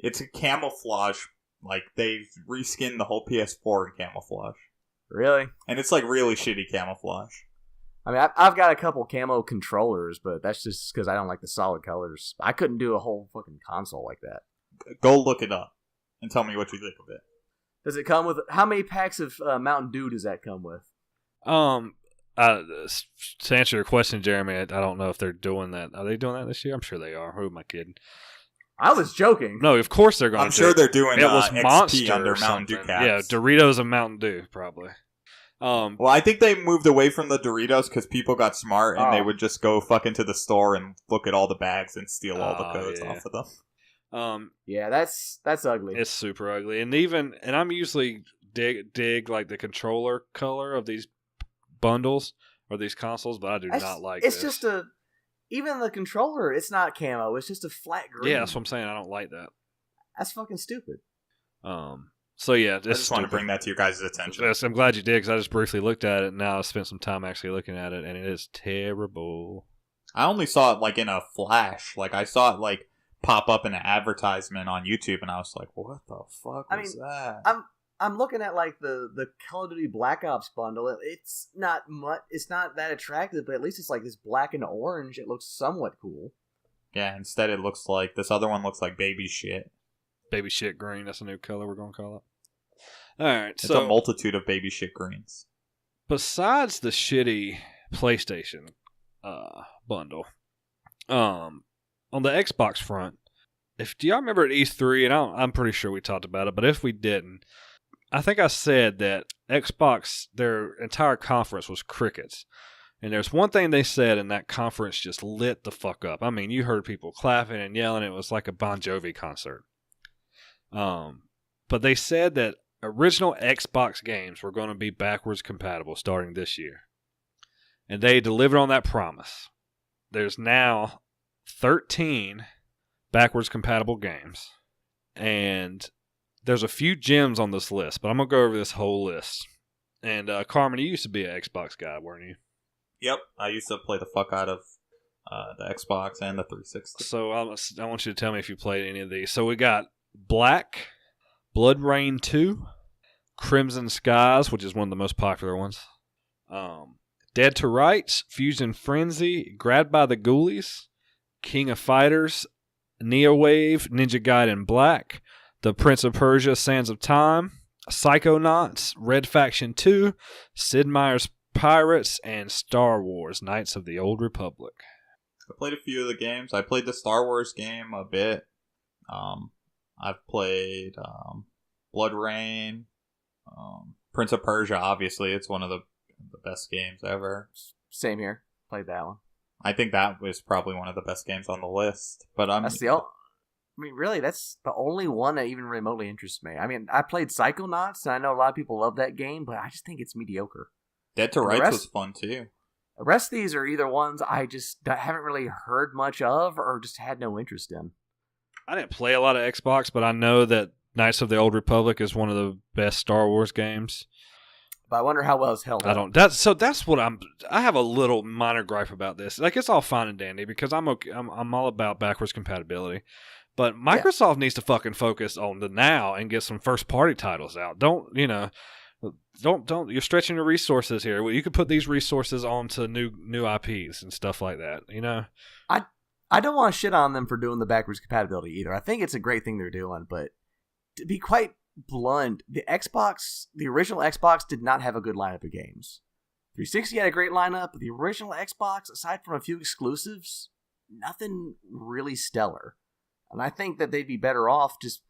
It's a camouflage. Like, they've reskinned the whole PS4 in camouflage. Really? And it's like really shitty camouflage. I mean, I've got a couple camo controllers, but that's just because I don't like the solid colors. I couldn't do a whole fucking console like that. Go look it up and tell me what you think of it. Does it come with... How many packs of Mountain Dew does that come with? To answer your question, Jeremy, I don't know if they're doing that. Are they doing that this year? I'm sure they are. Who am I kidding? I was joking. No, of course they're going to. I'm sure they're doing it. Was XP Monster under Mountain Dew caps. Yeah, Doritos and Mountain Dew, probably. Well, I think they moved away from the Doritos because people got smart and they would just go fucking to the store and look at all the bags and steal all the codes off of them. Yeah, that's ugly. It's super ugly, and I'm usually dig like the controller color of these bundles or these consoles, but I do not like. It's this. just even the controller. It's not camo. It's just a flat green. Yeah, that's what I'm saying. I don't like that. That's fucking stupid. So yeah, I just want to bring that to your guys' attention. Yes, I'm glad you did because I just briefly looked at it, and now I spent some time actually looking at it, and it is terrible. I only saw it like in a flash. Like I saw it like pop up in an advertisement on YouTube, and I was like, "What the fuck was that?" I'm looking at like the Call of Duty Black Ops bundle. It's not much. It's not that attractive, but at least it's like this black and orange. It looks somewhat cool. Yeah. Instead, it looks like this other one looks like baby shit. Baby shit green. That's a new color we're gonna call it. All right, it's a multitude of baby shit greens. Besides the shitty PlayStation bundle, on the Xbox front, do y'all remember at E3, and I'm pretty sure we talked about it, but if we didn't, I think I said that Xbox, their entire conference was crickets. And there's one thing they said, and that conference just lit the fuck up. I mean, you heard people clapping and yelling. It was like a Bon Jovi concert. But they said that original Xbox games were going to be backwards compatible starting this year. And they delivered on that promise. There's now 13 backwards compatible games. And there's a few gems on this list, but I'm going to go over this whole list. And Carmen, you used to be an Xbox guy, weren't you? Yep, I used to play the fuck out of the Xbox and the 360. So I want you to tell me if you played any of these. So we got Black, Blood Rain 2, Crimson Skies, which is one of the most popular ones. Dead to Rights, Fusion Frenzy, Grabbed by the Ghoulies, King of Fighters, Neowave, Ninja Gaiden Black, The Prince of Persia, Sands of Time, Psychonauts, Red Faction 2, Sid Meier's Pirates, and Star Wars, Knights of the Old Republic. I played a few of the games. I played the Star Wars game a bit. I've played Blood Rain, Prince of Persia, obviously. It's one of the best games ever. Same here. Played that one. I think that was probably one of the best games on the list. But really, that's the only one that even remotely interests me. I mean, I played Psychonauts, and I know a lot of people love that game, but I just think it's mediocre. Dead to Rights was fun, too. The rest of these are either ones I just haven't really heard much of or just had no interest in. I didn't play a lot of Xbox, but I know that Knights of the Old Republic is one of the best Star Wars games. But I wonder how well it's held up. That's what I have a little minor gripe about this. Like, it's all fine and dandy because I'm all about backwards compatibility. But Microsoft needs to fucking focus on the now and get some first party titles out. Don't you're stretching your resources here. You could put these resources onto new IPs and stuff like that, I don't want to shit on them for doing the backwards compatibility either. I think it's a great thing they're doing, but to be quite blunt, the original Xbox did not have a good lineup of games. 360 had a great lineup, but the original Xbox, aside from a few exclusives, nothing really stellar. And I think that they'd be better off just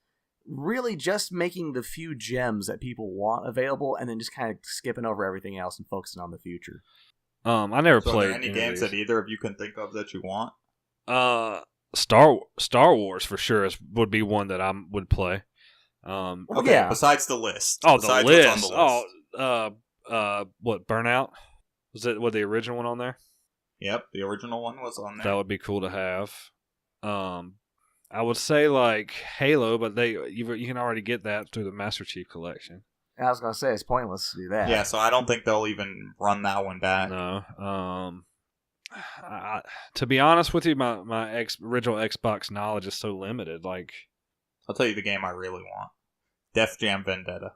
making the few gems that people want available and then just kind of skipping over everything else and focusing on the future. I never played are there any games that either of you can think of that you want? Star Wars for sure would be one that I would play. Okay, yeah. Besides the list. Oh, the list. What, Burnout? Was the original one on there? Yep, the original one was on there. That would be cool to have. I would say like Halo, but you can already get that through the Master Chief Collection. I was gonna say it's pointless to do that. Yeah, so I don't think they'll even run that one back. No. To be honest with you, my original Xbox knowledge is so limited. Like, I'll tell you the game I really want: Def Jam Vendetta.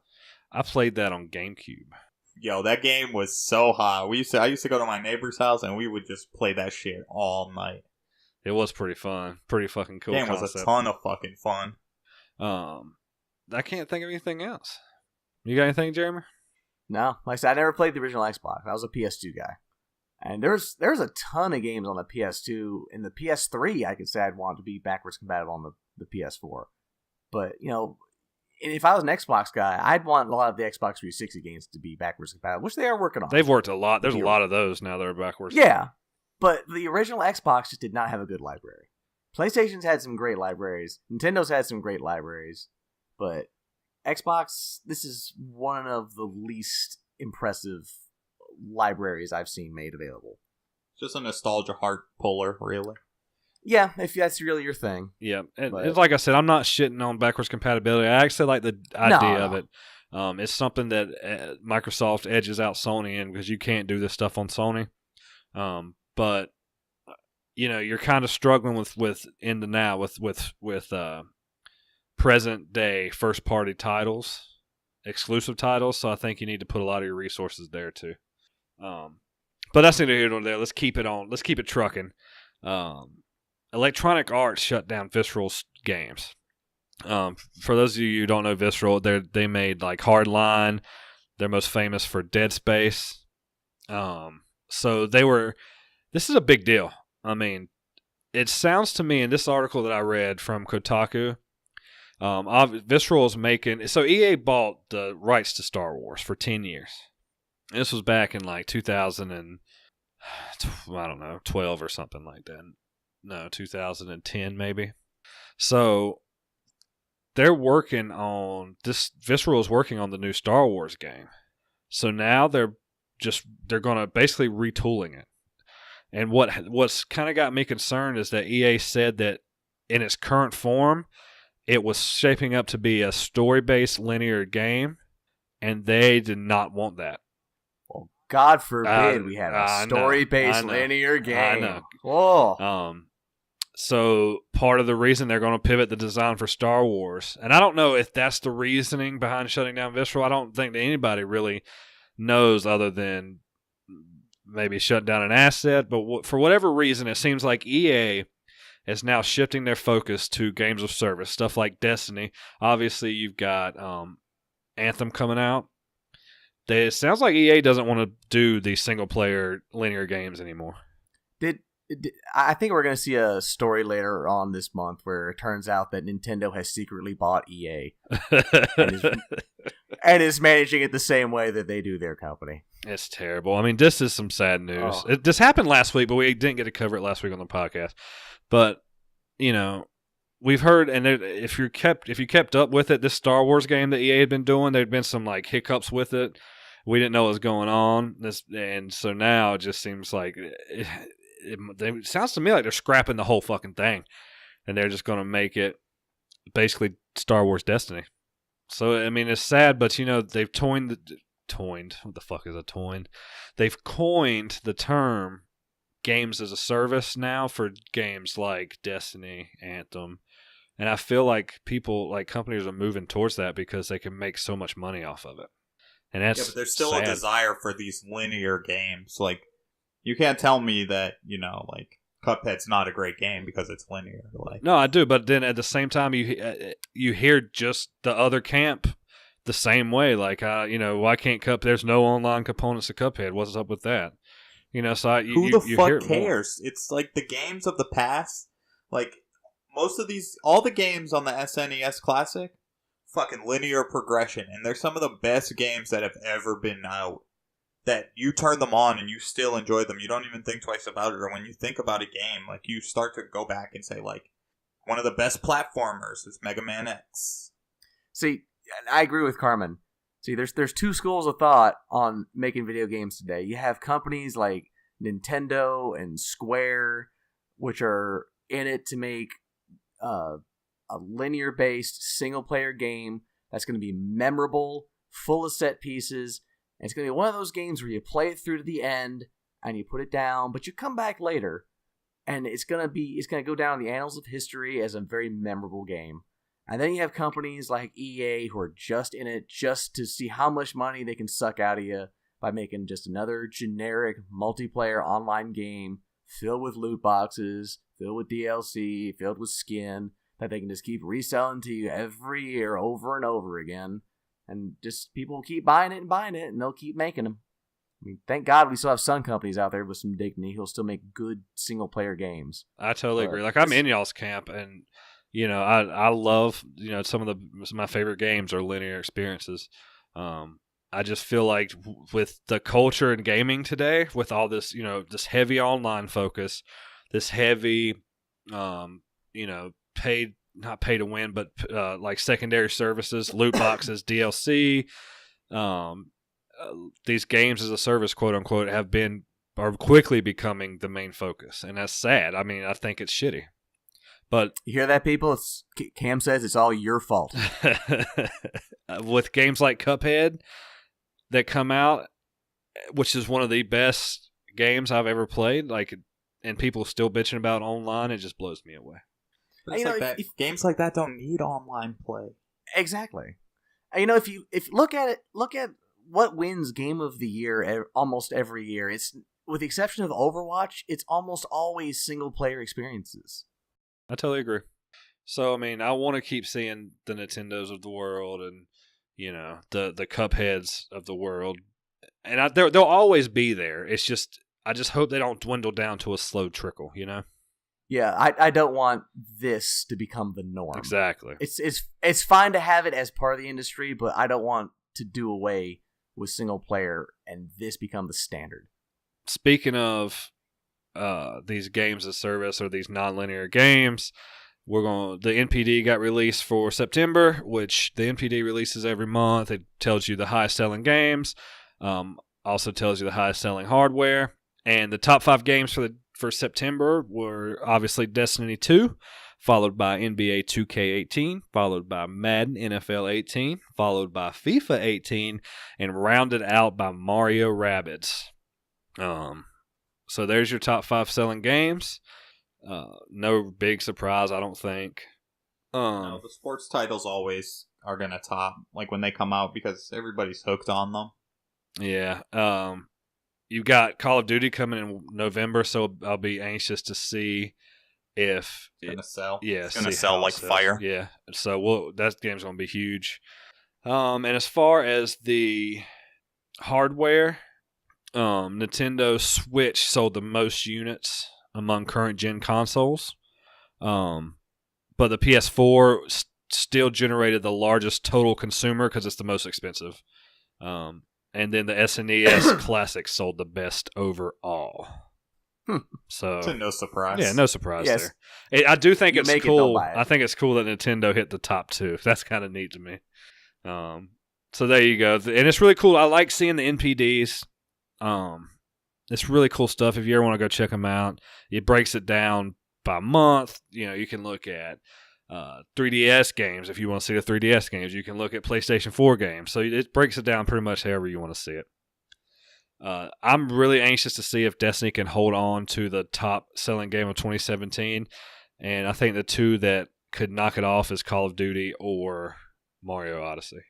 I played that on GameCube. Yo, that game was so hot. I used to go to my neighbor's house and we would just play that shit all night. It was pretty fun. Pretty fucking cool. Game was a ton of fucking fun. I can't think of anything else. You got anything, Jeremy? No. Like I said, I never played the original Xbox. I was a PS2 guy. And there's a ton of games on the PS2. And the PS3, I could say I'd want to be backwards compatible on the PS4. But, if I was an Xbox guy, I'd want a lot of the Xbox 360 games to be backwards compatible, which they are working on. They've worked a lot. There's a lot of those now that are backwards. Yeah. But the original Xbox just did not have a good library. PlayStation's had some great libraries. Nintendo's had some great libraries. But Xbox, this is one of the least impressive libraries I've seen made available. Just a nostalgia heart puller, really. Yeah, if that's really your thing. Yeah, and like I said, I'm not shitting on backwards compatibility. I actually like the idea of it. It's something that Microsoft edges out Sony in because you can't do this stuff on Sony. But you're kind of struggling with in the now with present day first party titles, exclusive titles. So I think you need to put a lot of your resources there too. But that's neither here nor there. Let's keep it trucking. Electronic Arts shut down Visceral's games. For those of you who don't know Visceral, they made like Hardline. They're most famous for Dead Space. So this is a big deal. I mean, it sounds to me in this article that I read from Kotaku, Visceral is making... So EA bought the rights to Star Wars for 10 years. This was back in like 2000 and... I don't know, 12 or something like that. No, 2010 maybe. So they're working on this. Visceral is working on the new Star Wars game. So now they're going to basically retooling it. And what's kind of got me concerned is that EA said that in its current form, it was shaping up to be a story-based linear game, and they did not want that. Well, God forbid we had a story-based linear game. I know. Whoa. So part of the reason they're going to pivot the design for Star Wars, and I don't know if that's the reasoning behind shutting down Visceral. I don't think that anybody really knows other than maybe shut down an asset. But for whatever reason, it seems like EA is now shifting their focus to games of service, stuff like Destiny. Obviously, you've got Anthem coming out. It sounds like EA doesn't want to do these single-player linear games anymore. I think we're going to see a story later on this month where it turns out that Nintendo has secretly bought EA and is managing it the same way that they do their company. It's terrible. I mean, this is some sad news. This happened last week, but we didn't get to cover it last week on the podcast. But, you know, we've heard, and if you kept up with it, this Star Wars game that EA had been doing, there'd been some like hiccups with it. We didn't know what was going on, and so now it just seems like it sounds to me like they're scrapping the whole fucking thing, and they're just going to make it basically Star Wars Destiny. So I mean, it's sad, but you know they've toined. What the fuck is a toin? They've coined the term games as a service now for games like Destiny, Anthem, and I feel like companies are moving towards that because they can make so much money off of it. And that's but there's still sad. A desire for these linear games. Like, you can't tell me that, you know, like, Cuphead's not a great game because it's linear. Like, no, I do, but then at the same time, you hear just the other camp the same way. Like, you know, why can't there's no online components to Cuphead. What's up with that? You know, so who the fuck cares? It's like the games of the past. Like, all the games on the SNES Classic, fucking linear progression, and they're some of the best games that have ever been out. That you turn them on and you still enjoy them. You don't even think twice about it. Or when you think about a game, like, you start to go back and say, like, one of the best platformers is Mega Man X. See, I agree with Carmen. See, there's two schools of thought on making video games today. You have companies like Nintendo and Square, which are in it to make a linear-based single-player game that's going to be memorable, full of set pieces. And it's going to be one of those games where you play it through to the end and you put it down, but you come back later, and it's going to go down in the annals of history as a very memorable game. And then you have companies like EA who are just in it just to see how much money they can suck out of you by making just another generic multiplayer online game filled with loot boxes, filled with DLC, filled with skin that they can just keep reselling to you every year over and over again. And just people keep buying it, and they'll keep making them. I mean, thank God we still have some companies out there with some dignity who'll still make good single-player games. I totally agree. Like, I'm in y'all's camp, and, you know, I love, you know, some of my favorite games are linear experiences. I just feel like with the culture in gaming today, with all this, you know, this heavy online focus, this heavy, you know, not pay to win, but like secondary services, loot boxes, DLC, these games as a service, quote unquote, are quickly becoming the main focus, and that's sad. I mean, I think it's shitty. But you hear that, people? Cam says it's all your fault. With games like Cuphead that come out, which is one of the best games I've ever played, like, and people still bitching about online, it just blows me away. But it's like games like that don't need online play. Exactly. You know, if you look at what wins Game of the Year almost every year, it's, with the exception of Overwatch, it's almost always single player experiences. I totally agree. So I mean, I want to keep seeing the Nintendos of the world, and, you know, the Cupheads of the world, and they'll always be there. It's just, I just hope they don't dwindle down to a slow trickle, you know. Yeah, I don't want this to become the norm. Exactly. It's fine to have it as part of the industry, but I don't want to do away with single player and this become the standard. speaking of these games as service or these nonlinear games, the NPD got released for September, which the NPD releases every month. It tells you the highest selling games, also tells you the highest selling hardware, and the top 5 games for September were obviously Destiny 2, followed by NBA 2K18, followed by Madden NFL 18, followed by FIFA 18, and rounded out by Mario Rabbids. So there's your top 5 selling games. No big surprise, I don't think. No, the sports titles always are gonna top, like when they come out, because everybody's hooked on them. Yeah. You've got Call of Duty coming in November, so I'll be anxious to see if It's gonna sell. Yeah, it's gonna sell like fire. Yeah. So that game's gonna be huge. And as far as the hardware, Nintendo Switch sold the most units among current gen consoles. But the PS4 still generated the largest total consumer because it's the most expensive. And then the SNES Classic sold the best overall. So To no surprise. Yeah, no surprise Yes. there. I do think You it's make it, don't cool. buy it. I think it's cool that Nintendo hit the top 2. That's kind of neat to me. So there you go. And it's really cool. I like seeing the NPDs. It's really cool stuff. If you ever want to go check them out, it breaks it down by month. You can look at 3DS games if you want to see the 3DS games. You can look at PlayStation 4 games. So it breaks it down pretty much however you want to see it. I'm really anxious to see if Destiny can hold on to the top selling game of 2017. And I think the 2 that could knock it off is Call of Duty or Mario Odyssey.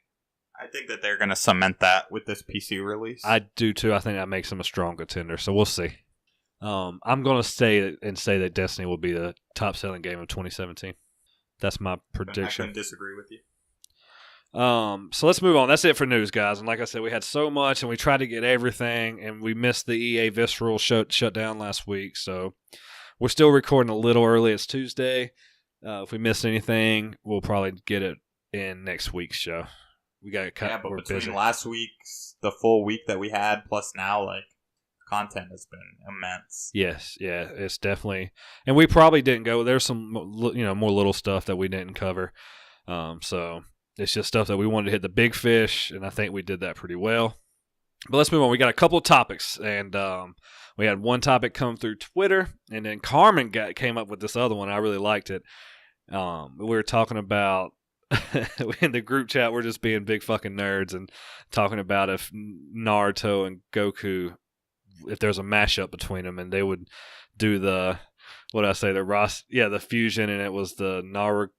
I think that they're gonna cement that with this PC release. I do too. I think that makes them a strong contender. So we'll see. I'm going to say that Destiny will be the top selling game of 2017. That's my prediction. I couldn't disagree with you. So let's move on. That's it for news, guys. And like I said, we had so much, and we tried to get everything, and we missed the EA Visceral shut down last week. So we're still recording a little early. It's Tuesday. If we missed anything, we'll probably get it in next week's show. We got to cut. Yeah, but we're between busy. last week's, the full week that we had, plus now, like, content has been immense. Yes, yeah, it's definitely, and we probably didn't go. There's some, more little stuff that we didn't cover. So it's just stuff that we wanted to hit the big fish, and I think we did that pretty well. But let's move on. We got a couple of topics, and we had one topic come through Twitter, and then Carmen came up with this other one. I really liked it. We were talking about in the group chat. We're just being big fucking nerds and talking about if Naruto and Goku, if there's a mashup between them, and they would do the the fusion, and it was the Naruto.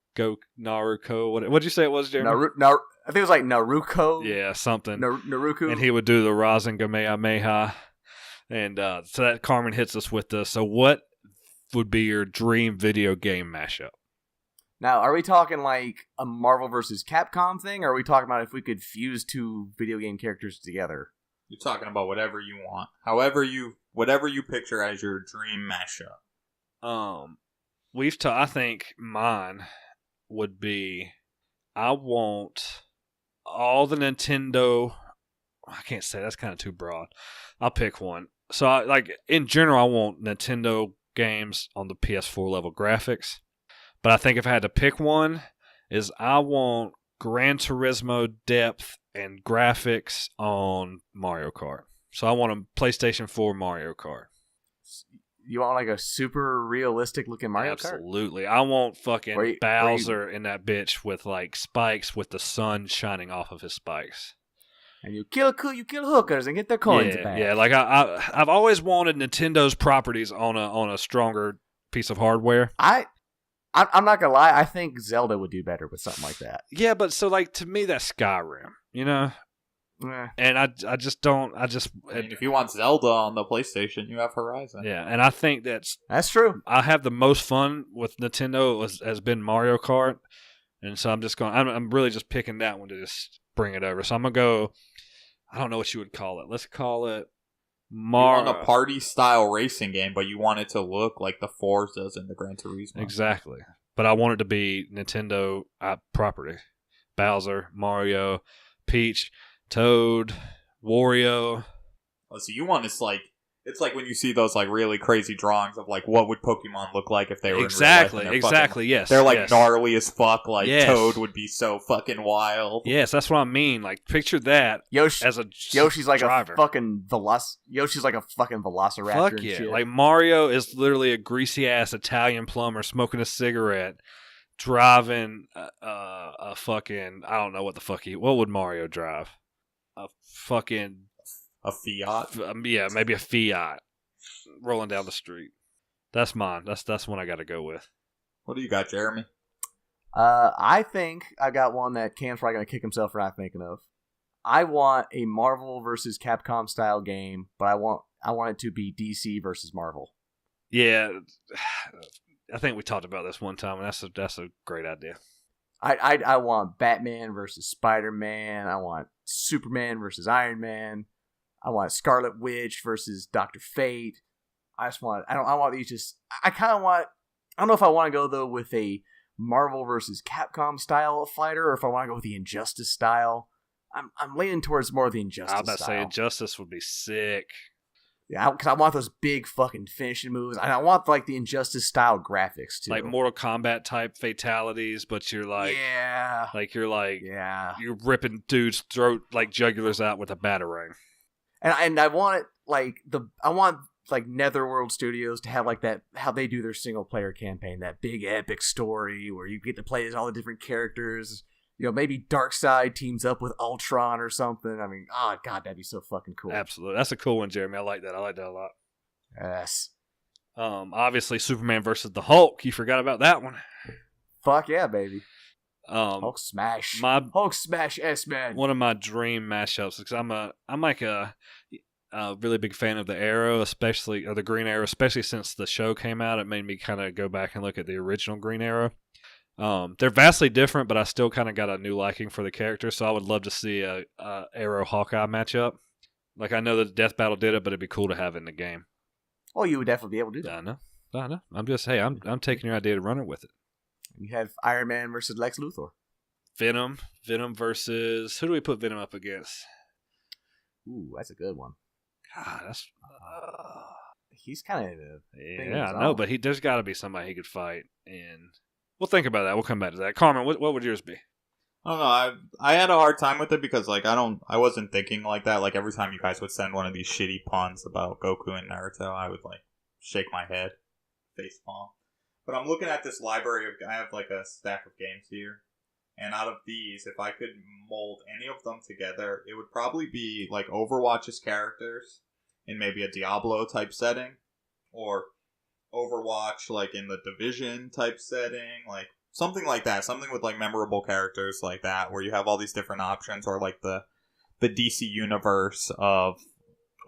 What'd you say it was, Jeremy? I think it was like Naruko. Yeah, something. Naruko. And he would do the Rasen Kamehameha. And so that Carmen hits us with this. So what would be your dream video game mashup? Now, are we talking like a Marvel versus Capcom thing, or are we talking about if we could fuse 2 video game characters together? You're talking about whatever you want. Whatever you picture as your dream mashup. I think mine would be, I want all the Nintendo. I can't say, that's kind of too broad. I'll pick one. So in general, I want Nintendo games on the PS4 level graphics. But I think if I had to pick one, is I want Gran Turismo depth and graphics on Mario Kart. So I want a PlayStation 4 Mario Kart. You want like a super realistic looking Mario Kart? Absolutely. I want fucking Bowser in that bitch with like spikes with the sun shining off of his spikes. And you kill hookers and get their coins back. Yeah, like I've always wanted Nintendo's properties on a stronger piece of hardware. I'm not gonna lie, I think Zelda would do better with something like that. Yeah, but so like to me that's Skyrim, And I just don't. If you want Zelda on the PlayStation, you have Horizon. Yeah, and I think that's true. I have the most fun with Nintendo has been Mario Kart, and so I'm really just picking that one to just bring it over. So I'm gonna go. I don't know what you would call it. Let's call it Mario. You want a party style racing game, but you want it to look like the Forzas in the Gran Turismo. Exactly, but I want it to be Nintendo property. Bowser, Mario, Peach, Toad, Wario. Oh, so you want it's like It's like when you see those like really crazy drawings of like what would Pokemon look like if they were exactly, in real life. Exactly. Yes, they're like gnarly as fuck. Like yes. Toad would be so fucking wild. Yes, that's what I mean. Like picture that as a Yoshi's like driver. Yoshi's like a fucking velociraptor. Fuck and yeah! shit. Like Mario is literally a greasy ass Italian plumber smoking a cigarette, driving a fucking I don't know what the fuck what would Mario drive? A fucking Fiat. Yeah, maybe a Fiat rolling down the street. That's mine. That's one I got to go with. What do you got, Jeremy? I think I got one that Cam's probably gonna kick himself for not thinking of. I want a Marvel versus Capcom style game, but I want it to be DC versus Marvel. Yeah, I think we talked about this one time, and that's a great idea. I want Batman versus Spider-Man. I want Superman versus Iron Man. I want Scarlet Witch versus Dr. Fate. I want these just. I don't know if I want to go though with a Marvel versus Capcom style of fighter, or if I want to go with the Injustice style. I'm leaning towards more of the Injustice style. I was about to say Injustice would be sick. Yeah, because I want those big fucking finishing moves, and I want like the Injustice style graphics too, like Mortal Kombat type fatalities. But you're like, you're ripping dudes' throat like jugulars out with a batarang. And I want it like Netherworld Studios to have like that how they do their single player campaign, that big epic story where you get to play as all the different characters. You know, maybe Darkseid teams up with Ultron or something. I mean, oh god, that'd be so fucking cool. Absolutely, that's a cool one, Jeremy. I like that. I like that a lot. Yes. Obviously, Superman versus the Hulk. You forgot about that one. Fuck yeah, baby. Hulk smash. Hulk smash S-Man. One of my dream mashups because I'm like a really big fan of the Arrow, especially or the Green Arrow, especially since the show came out. It made me kind of go back and look at the original Green Arrow. They're vastly different, but I still kind of got a new liking for the character, so I would love to see a Arrow Hawkeye matchup. Like I know that Death Battle did it, but it'd be cool to have it in the game. Oh, you would definitely be able to do that. I know. I'm just I'm taking your idea to run it with it. You have Iron Man versus Lex Luthor. Venom versus who do we put Venom up against? Ooh, that's a good one. God, that's he's kind of I know, but there's got to be somebody he could fight, and we'll think about that. We'll come back to that. Carmen, what would yours be? I don't know. I had a hard time with it because like I wasn't thinking like that. Like every time you guys would send one of these shitty puns about Goku and Naruto, I would like shake my head, face palm. But I'm looking at this library I have like a stack of games here. And out of these, if I could mold any of them together, it would probably be like Overwatch's characters in maybe a Diablo type setting. Or Overwatch like in the Division type setting. Like something like that. Something with like memorable characters like that where you have all these different options. Or like the DC universe of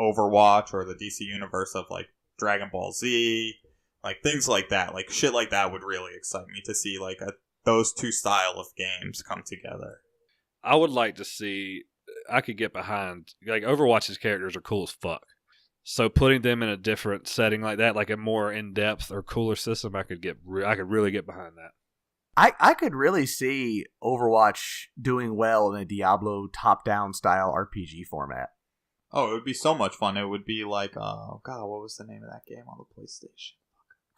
Overwatch or the DC universe of like Dragon Ball Z. Like, things like that. Like, shit like that would really excite me to see, like, those two style of games come together. I would like to see... I could get behind... Like, Overwatch's characters are cool as fuck. So, putting them in a different setting like that, like a more in-depth or cooler system, I could really get behind that. I could really see Overwatch doing well in a Diablo top-down style RPG format. Oh, it would be so much fun. It would be like... oh, God, what was the name of that game on the PlayStation?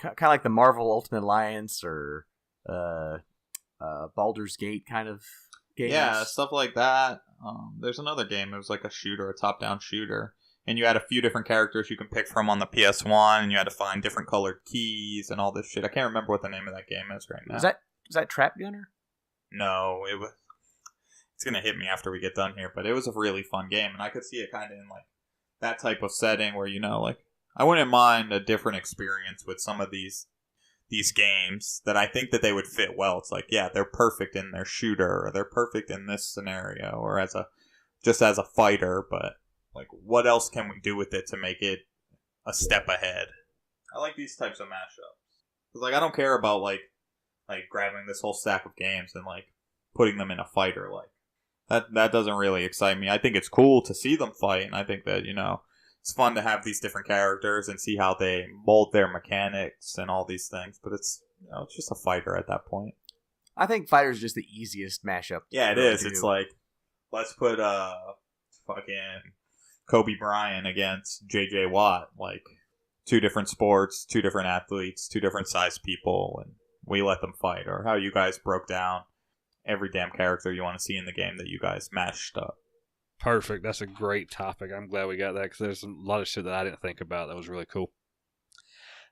Kind of like the Marvel Ultimate Alliance or Baldur's Gate kind of games. Yeah, stuff like that. There's another game. It was like a shooter, a top-down shooter. And you had a few different characters you can pick from on the PS1, and you had to find different colored keys and all this shit. I can't remember what the name of that game is right now. Was that Trap Gunner? No, it was... It's going to hit me after we get done here, but it was a really fun game, and I could see it kind of in like that type of setting where, you know, like... I wouldn't mind a different experience with some of these games that I think that they would fit well. It's like, yeah, they're perfect in their shooter, or they're perfect in this scenario, or as a fighter, but like, what else can we do with it to make it a step ahead? I like these types of mashups. Because, like, I don't care about, like grabbing this whole stack of games and, like, putting them in a fighter. Like, that doesn't really excite me. I think it's cool to see them fight, and I think that, you know, it's fun to have these different characters and see how they mold their mechanics and all these things. But it's, you know, it's just a fighter at that point. I think fighter is just the easiest mashup. Yeah, it is. It's like, let's put fucking Kobe Bryant against J.J. Watt. Like, 2 different sports, 2 different athletes, 2 different size people, and we let them fight. Or how you guys broke down every damn character you want to see in the game that you guys mashed up. Perfect. That's a great topic. I'm glad we got that because there's a lot of shit that I didn't think about that was really cool.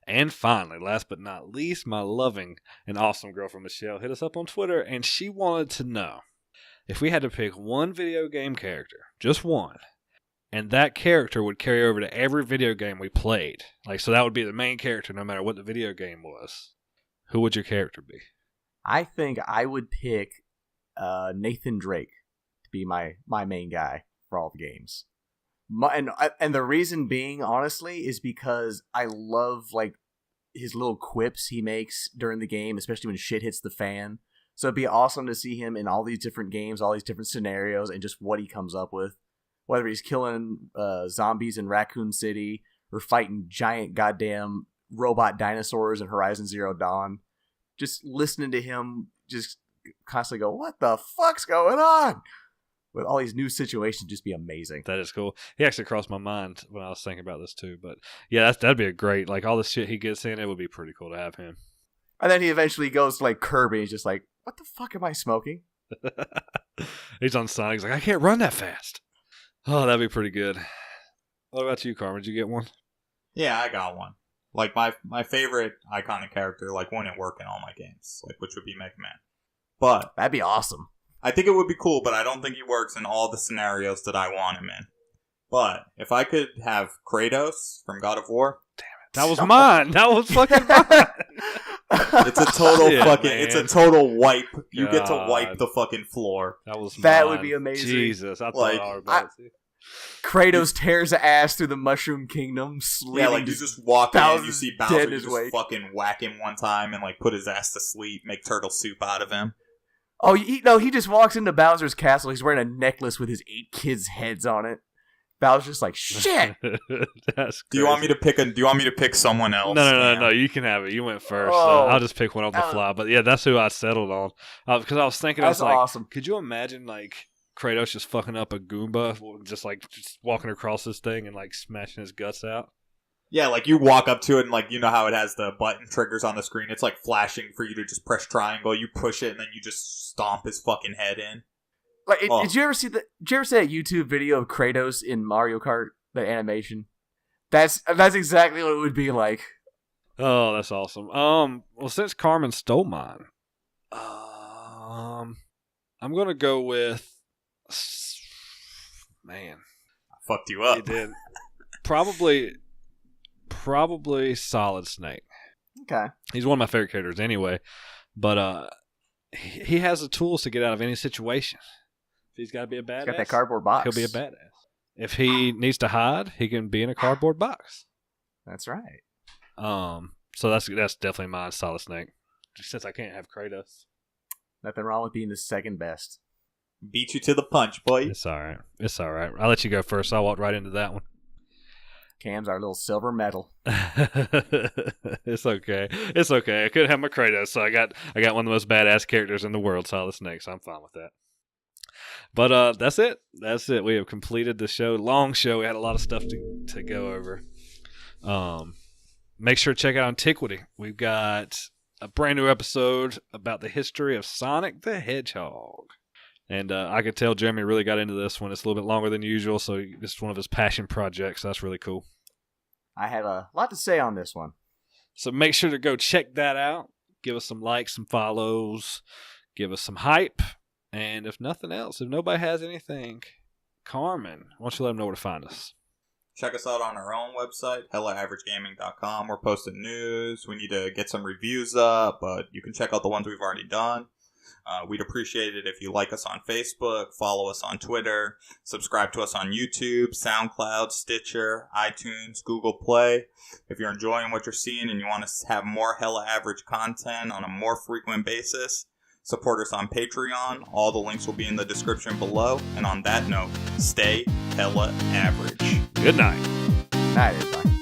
And finally, last but not least, my loving and awesome girlfriend Michelle hit us up on Twitter, and she wanted to know if we had to pick one video game character, just one, and that character would carry over to every video game we played. Like, so that would be the main character no matter what the video game was. Who would your character be? I think I would pick Nathan Drake to be my main guy for all the games. And the reason being, honestly, is because I love like his little quips he makes during the game, especially when shit hits the fan. So it'd be awesome to see him in all these different games, all these different scenarios, and just what he comes up with. Whether he's killing zombies in Raccoon City or fighting giant goddamn robot dinosaurs in Horizon Zero Dawn, just listening to him just constantly go, "What the fuck's going on?" With all these new situations, just be amazing. That is cool. He actually crossed my mind when I was thinking about this too. But yeah, that'd be a great, like all the shit he gets in, it would be pretty cool to have him. And then he eventually goes to like Kirby, and he's just like, "What the fuck am I smoking?" He's on Sonic. He's like, "I can't run that fast." Oh, that'd be pretty good. What about you, Carmen? Did you get one? Yeah, I got one. Like, my favorite iconic character, like, wouldn't work in all my games, like, which would be Mega Man. But That'd be awesome. I think it would be cool, but I don't think he works in all the scenarios that I want him in. But if I could have Kratos from God of War, That was mine. That was fucking mine. it's a total Man. it's a total wipe. You get to God. wipe the fucking floor. That mine. would be amazing. Jesus, I thought Like, all about it too. Kratos tears ass through the Mushroom Kingdom, Yeah, like you just walk in and you see dead Bowser, in you his just way. fucking whack him one time and like put his ass to sleep, make turtle soup out of him. Oh, he just walks into Bowser's castle. He's wearing a necklace with his 8 kids' heads on it. Bowser's just like, shit. That's Do you want me to pick someone else? No. You can have it. You went first. Oh. I'll just pick one off the fly. But yeah, that's who I settled on. Because I was thinking, I was That's like, awesome. could you imagine like Kratos just fucking up a Goomba, just walking across this thing and like smashing his guts out? Yeah, like you walk up to it and like you know how it has the button triggers on the screen. It's like flashing for you to just press triangle. You push it and then you just stomp his fucking head in. Like, did you ever see that YouTube video of Kratos in Mario Kart, the animation? That's exactly what it would be like. Oh, that's awesome. Well, since Carmen stole mine, I'm gonna go with. Man, I fucked you up. he did. Probably Solid Snake. Okay. He's one of my favorite characters anyway, but he has the tools to get out of any situation. If he's got to be a badass, He's got that cardboard box. he'll be a badass. If he needs to hide, he can be in a cardboard box. That's right. So that's definitely mine, Solid Snake. Just since I can't have Kratos. Nothing wrong with being the second best. Beat you to the punch, boy. It's all right. It's all right. I'll let you go first. I walked right into that one. Cam's our little silver medal. It's okay. It's okay. I couldn't have my Kratos, so I got one of the most badass characters in the world, Solid Snake, so I'm fine with that. But that's it. That's it. We have completed the show. Long show. We had a lot of stuff to go over. Make sure to check out Antiquity. We've got a brand new episode about the history of Sonic the Hedgehog. And I could tell Jeremy really got into this one. It's a little bit longer than usual, so this is one of his passion projects. That's really cool. I had a lot to say on this one. So make sure to go check that out. Give us some likes, some follows. Give us some hype. And if nothing else, if nobody has anything, Carmen, why don't you let them know where to find us? Check us out on our own website, hellaaveragegaming.com. We're posting news. We need to get some reviews up, but you can check out the ones we've already done. We'd appreciate it if you like us on Facebook, follow us on Twitter, subscribe to us on YouTube, SoundCloud, Stitcher, iTunes, Google Play. If you're enjoying what you're seeing and you want to have more Hella Average content on a more frequent basis, support us on Patreon. All the links will be in the description below. And on that note, stay Hella Average. Good night. Night, everybody.